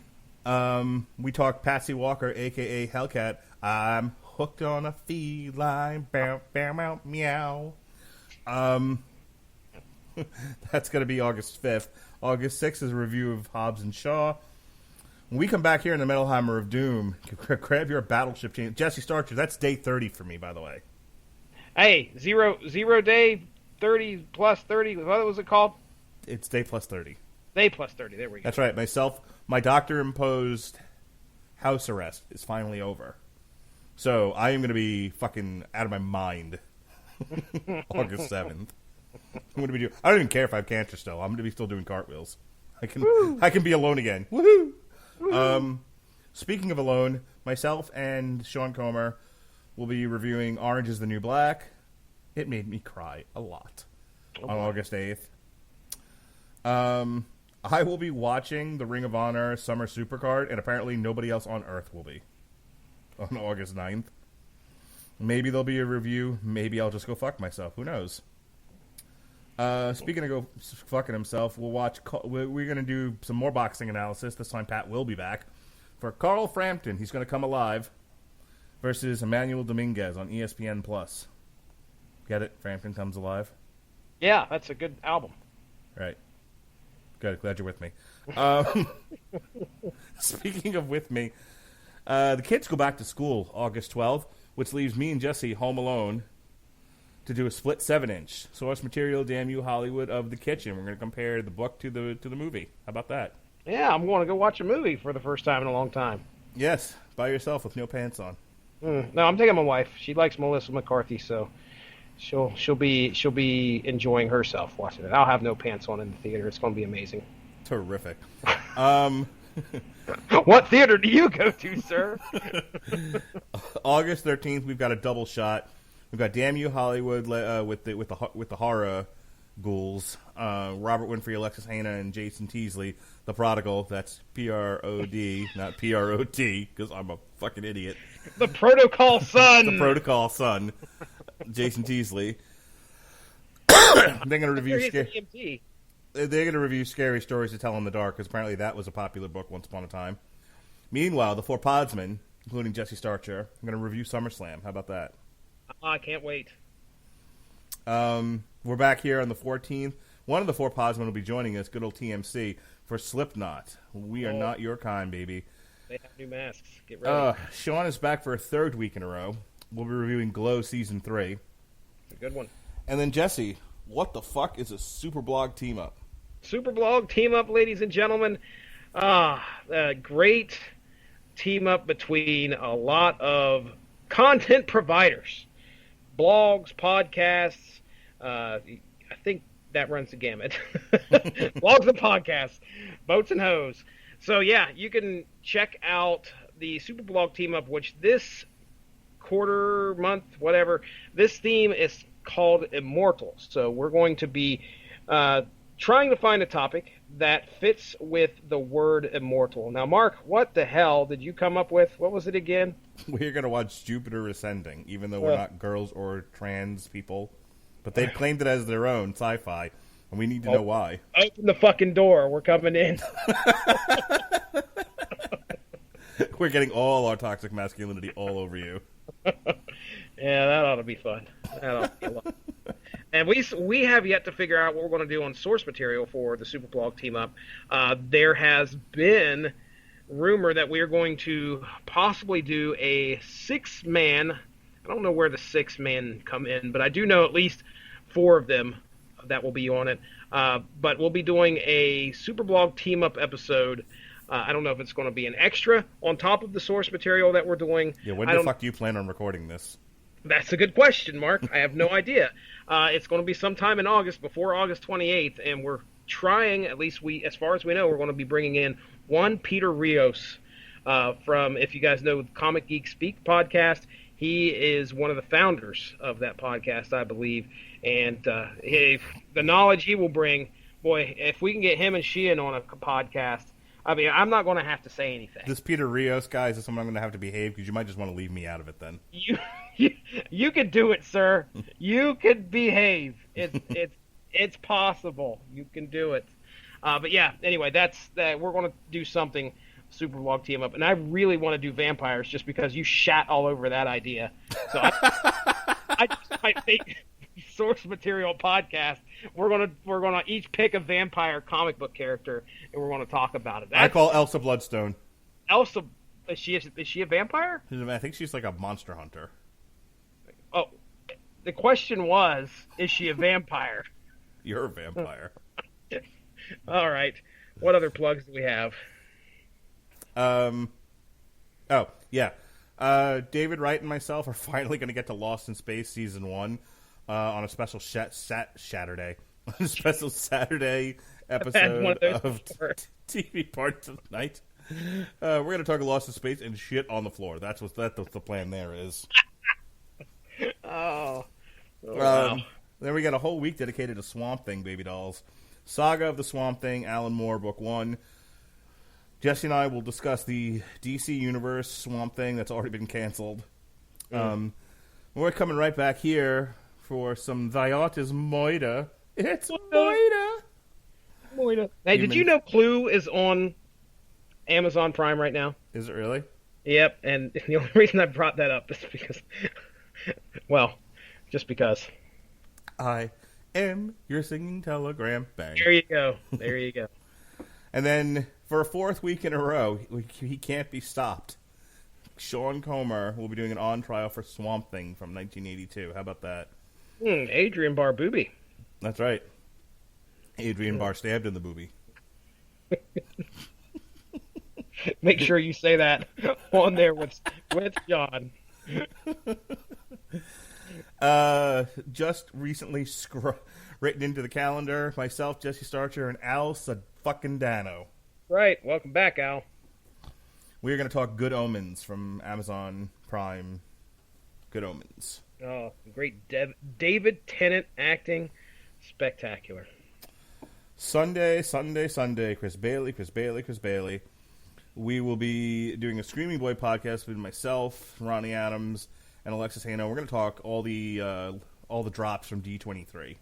We talked Patsy Walker, a.k.a. Hellcat. I'm hooked on a feline. Bow, bow, bow, meow. That's going to be August 5th. August 6th is a review of Hobbs and Shaw. When we come back here in the Metal Hammer of Doom, grab your battleship team. Jesse Starcher, that's day 30 for me, by the way. Hey, zero day, 30 plus 30. What was it called? It's day plus 30. Day plus 30. There we go. That's right. My doctor-imposed house arrest is finally over. So I am going to be fucking out of my mind August 7th. I'm going to be I don't even care if I have cancer still. I'm going to be still doing cartwheels. I can be alone again. Woohoo! Speaking of alone, myself and Sean Comer will be reviewing Orange is the New Black. It made me cry a lot on August 8th. I will be watching the Ring of Honor Summer Supercard, and apparently nobody else on Earth will be on August 9th. Maybe there'll be a review. Maybe I'll just go fuck myself. Who knows? Speaking of go fucking himself, we're going to do some more boxing analysis. This time Pat will be back for Carl Frampton. He's going to come alive versus Emmanuel Dominguez on ESPN+. Get it? Frampton comes alive? Yeah, that's a good album. Right. Good. Glad you're with me. Speaking of with me, the kids go back to school August 12th, which leaves me and Jesse home alone to do a split 7-inch source material. Damn you, Hollywood of the Kitchen. We're going to compare the book to the movie. How about that? Yeah, I'm going to go watch a movie for the first time in a long time. Yes, by yourself with no pants on. No, I'm taking my wife. She likes Melissa McCarthy, so she'll be enjoying herself watching it. I'll have no pants on in the theater. It's going to be amazing. Terrific. What theater do you go to, sir? August 13th, we've got a double shot. We've got Damn You Hollywood with the horror ghouls. Robert Winfrey, Alexis Hannah, and Jason Teasley, The Prodigal. That's P-R-O-D, not P-R-O-T, because I'm a fucking idiot. The Protocol Son. The Protocol Son, Jason Teasley. They're going to review Scary Stories to Tell in the Dark, because apparently that was a popular book once upon a time. Meanwhile, the four podsmen, including Jesse Starcher, are going to review SummerSlam. How about that? I can't wait. We're back here on the 14th. One of the four podsmen will be joining us, good old TMC, for Slipknot. We are not your kind, baby. They have new masks. Get ready. Sean is back for a third week in a row. We'll be reviewing Glow Season 3. A good one. And then, Jesse, what the fuck is a Superblog team-up? Superblog team-up, ladies and gentlemen. A great team-up between a lot of content providers. Blogs, podcasts. I think that runs the gamut. Blogs and podcasts. Boats and hoes. So, yeah, you can check out the Superblog team-up, which this quarter, month, whatever, this theme is called Immortal. So we're going to be trying to find a topic that fits with the word immortal. Now, Mark, what the hell did you come up with? What was it again? We're going to watch Jupiter Ascending, even though we're not girls or trans people. But they've claimed it as their own sci-fi, and we need to know why. Open the fucking door. We're coming in. We're getting all our toxic masculinity all over you. Yeah, that ought to be fun. That ought to be a lot. And we have yet to figure out what we're going to do on source material for the Superblog team-up. There has been rumor that we are going to possibly do a 6-man. I don't know where the 6 men come in, but I do know at least 4 of them that will be on it. But we'll be doing a Superblog team-up episode. I don't know if it's going to be an extra on top of the source material that we're doing. Yeah, when the fuck do you plan on recording this? That's a good question, Mark. I have no idea. It's going to be sometime in August, before August 28th, and we're trying, at least as far as we know, we're going to be bringing in one Peter Rios from, if you guys know, Comic Geek Speak podcast. He is one of the founders of that podcast, I believe, and the knowledge he will bring, boy, if we can get him and Sheehan on a podcast, I mean, I'm not going to have to say anything. This Peter Rios guy, is this someone I'm going to have to behave? Because you might just want to leave me out of it then. You could do it, sir. You could behave. It's possible. You can do it. But yeah, anyway, we're going to do something Superblog team up, and I really want to do vampires just because you shat all over that idea. So I think source material podcast. We're gonna each pick a vampire comic book character, and we're gonna talk about it. I call Elsa Bloodstone. Elsa, is she a vampire? I think she's like a monster hunter. Oh, the question was, is she a vampire? You're a vampire. All right. What other plugs do we have? Oh, yeah. David Wright and myself are finally going to get to Lost in Space Season 1 on a special Saturday. A special Saturday episode one of those of before. TV Parts of the Night. We're going to talk Lost in Space and shit on the floor. That's what the plan there is. Oh. Wow. Then we got a whole week dedicated to Swamp Thing, baby dolls. Saga of the Swamp Thing, Alan Moore, Book 1. Jesse and I will discuss the DC Universe Swamp Thing that's already been canceled. We're coming right back here for some Viotis Moida. It's Moida. Hey, did you know Clue is on Amazon Prime right now? Is it really? Yep, and the only reason I brought that up is because, well, just because. I am your singing telegram. Bang. There you go. There you go. And then, for a fourth week in a row, he can't be stopped. Sean Comer will be doing an on-trial for Swamp Thing from 1982. How about that? Adrian Barbubi. That's right. Adrian Barr stabbed in the boobie. Make sure you say that on there with John. Just recently written into the calendar, myself, Jesse Starcher, and Al fucking Dano. Right. Welcome back, Al. We're going to talk Good Omens from Amazon Prime. Good Omens. Oh, great David Tennant acting. Spectacular. Sunday. Chris Bailey. We will be doing a Screaming Boy podcast with myself, Ronnie Adams, and Alexis Hano. We're going to talk all the drops from D23.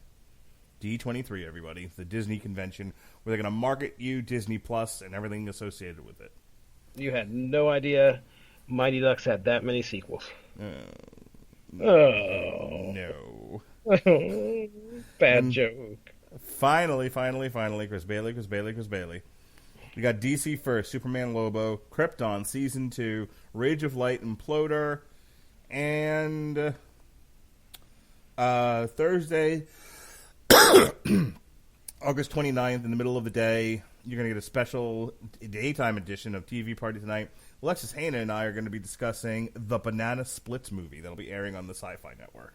D23, everybody. The Disney convention where they're going to market you Disney Plus and everything associated with it. You had no idea Mighty Ducks had that many sequels. No. Bad joke. Finally, Chris Bailey. We got DC first, Superman Lobo, Krypton Season 2, Rage of Light Imploder, and Thursday, August 29th, in the middle of the day, you're going to get a special daytime edition of TV Party Tonight. Alexis Hana and I are going to be discussing the Banana Splits movie that'll be airing on the Sci-Fi Network.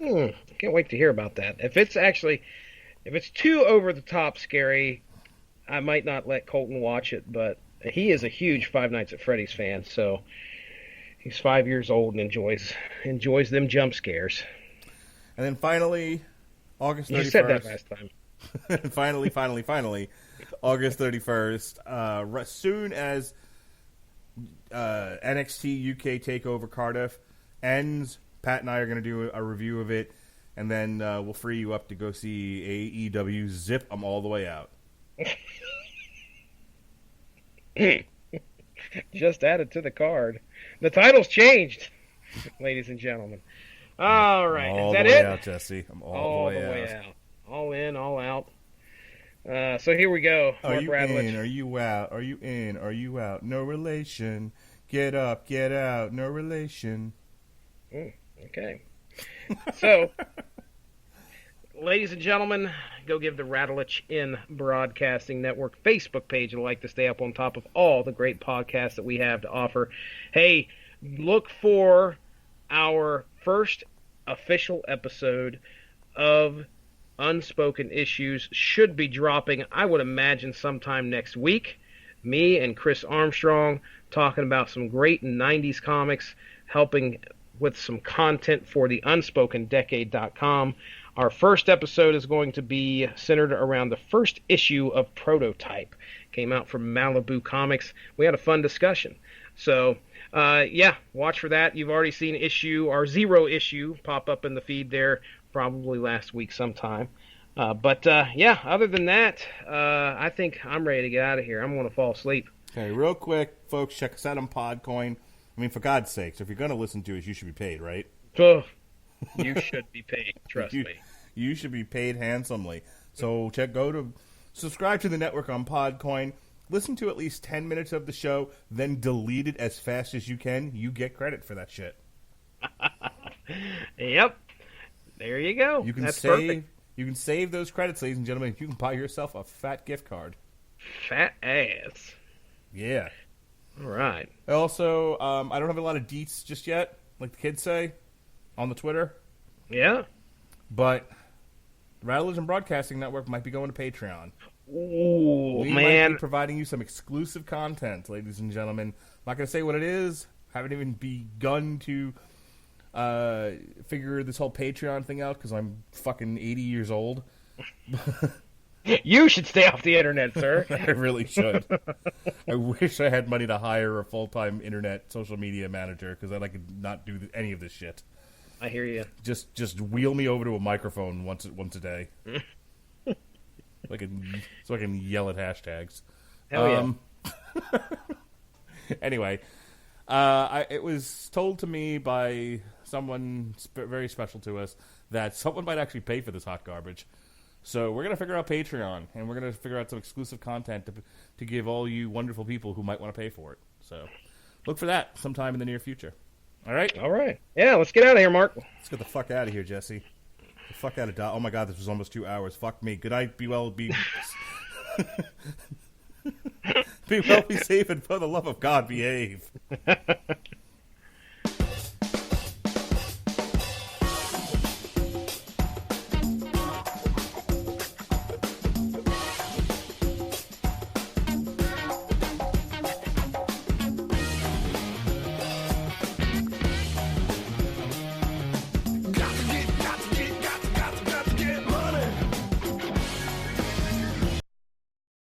Can't wait to hear about that. If it's too over the top scary, I might not let Colton watch it, but he is a huge Five Nights at Freddy's fan, so he's 5 years old and enjoys them jump scares. And then finally, August 31st. You said that last time. finally, August 31st. Soon as NXT UK TakeOver Cardiff ends, Pat and I are going to do a review of it, and then we'll free you up to go see AEW Zip 'em all the way out. Just added to the card. The title's changed, ladies and gentlemen. All right, All is that the way it? out, Jesse. I'm All the way out. All in, all out. So here we go. Are Mark you Radulich. in? Are you out? Are you in? Are you out? No relation. Get up, get out. No relation. Okay. So, ladies and gentlemen, go give the Radulich in Broadcasting Network Facebook page a like to stay up on top of all the great podcasts that we have to offer. Hey, look for our first official episode of Unspoken Issues. Should be dropping, I would imagine, sometime next week. Me and Chris Armstrong talking about some great 90s comics, helping with some content for the UnspokenDecade.com. Our first episode is going to be centered around the first issue of Prototype. Came out from Malibu Comics. We had a fun discussion. So, yeah, watch for that. You've already seen our zero issue pop up in the feed there, probably last week sometime. But yeah, other than that, I think I'm ready to get out of here. I'm going to fall asleep. Okay, real quick, folks, check us out on Podcoin. I mean, for God's sakes, if you're going to listen to us, you should be paid, right? Ugh. You should be paid. Trust me. You should be paid handsomely. So subscribe to the network on Podcoin. Listen to at least 10 minutes of the show, then delete it as fast as you can. You get credit for that shit. Yep. There you go. You can That's save. perfect. You can save those credits, ladies and gentlemen. You can buy yourself a fat gift card. Fat ass. Yeah. All right. Also, I don't have a lot of deets just yet, like the kids say on the Twitter. Yeah. But Rattlevision Broadcasting Network might be going to Patreon. Ooh, We might man. be providing you some exclusive content, ladies and gentlemen. I'm not going to say what it is. Haven't even begun to figure this whole Patreon thing out because I'm fucking 80 years old. You should stay off the internet, sir. I really should. I wish I had money to hire a full-time internet social media manager because then I could not do any of this shit. I hear you. Just wheel me over to a microphone once a day. So I can yell at hashtags. Hell yeah. Anyway, it was told to me by someone very special to us that someone might actually pay for this hot garbage. So we're going to figure out Patreon, and we're going to figure out some exclusive content to give all you wonderful people who might want to pay for it. So look for that sometime in the near future. All right? All right. Yeah, let's get out of here, Mark. Let's get the fuck out of here, Jesse. The fuck out of Dodge. Oh my god, this was almost 2 hours. Fuck me. Good night. Be well. Be be well. Be safe, and for the love of God, behave.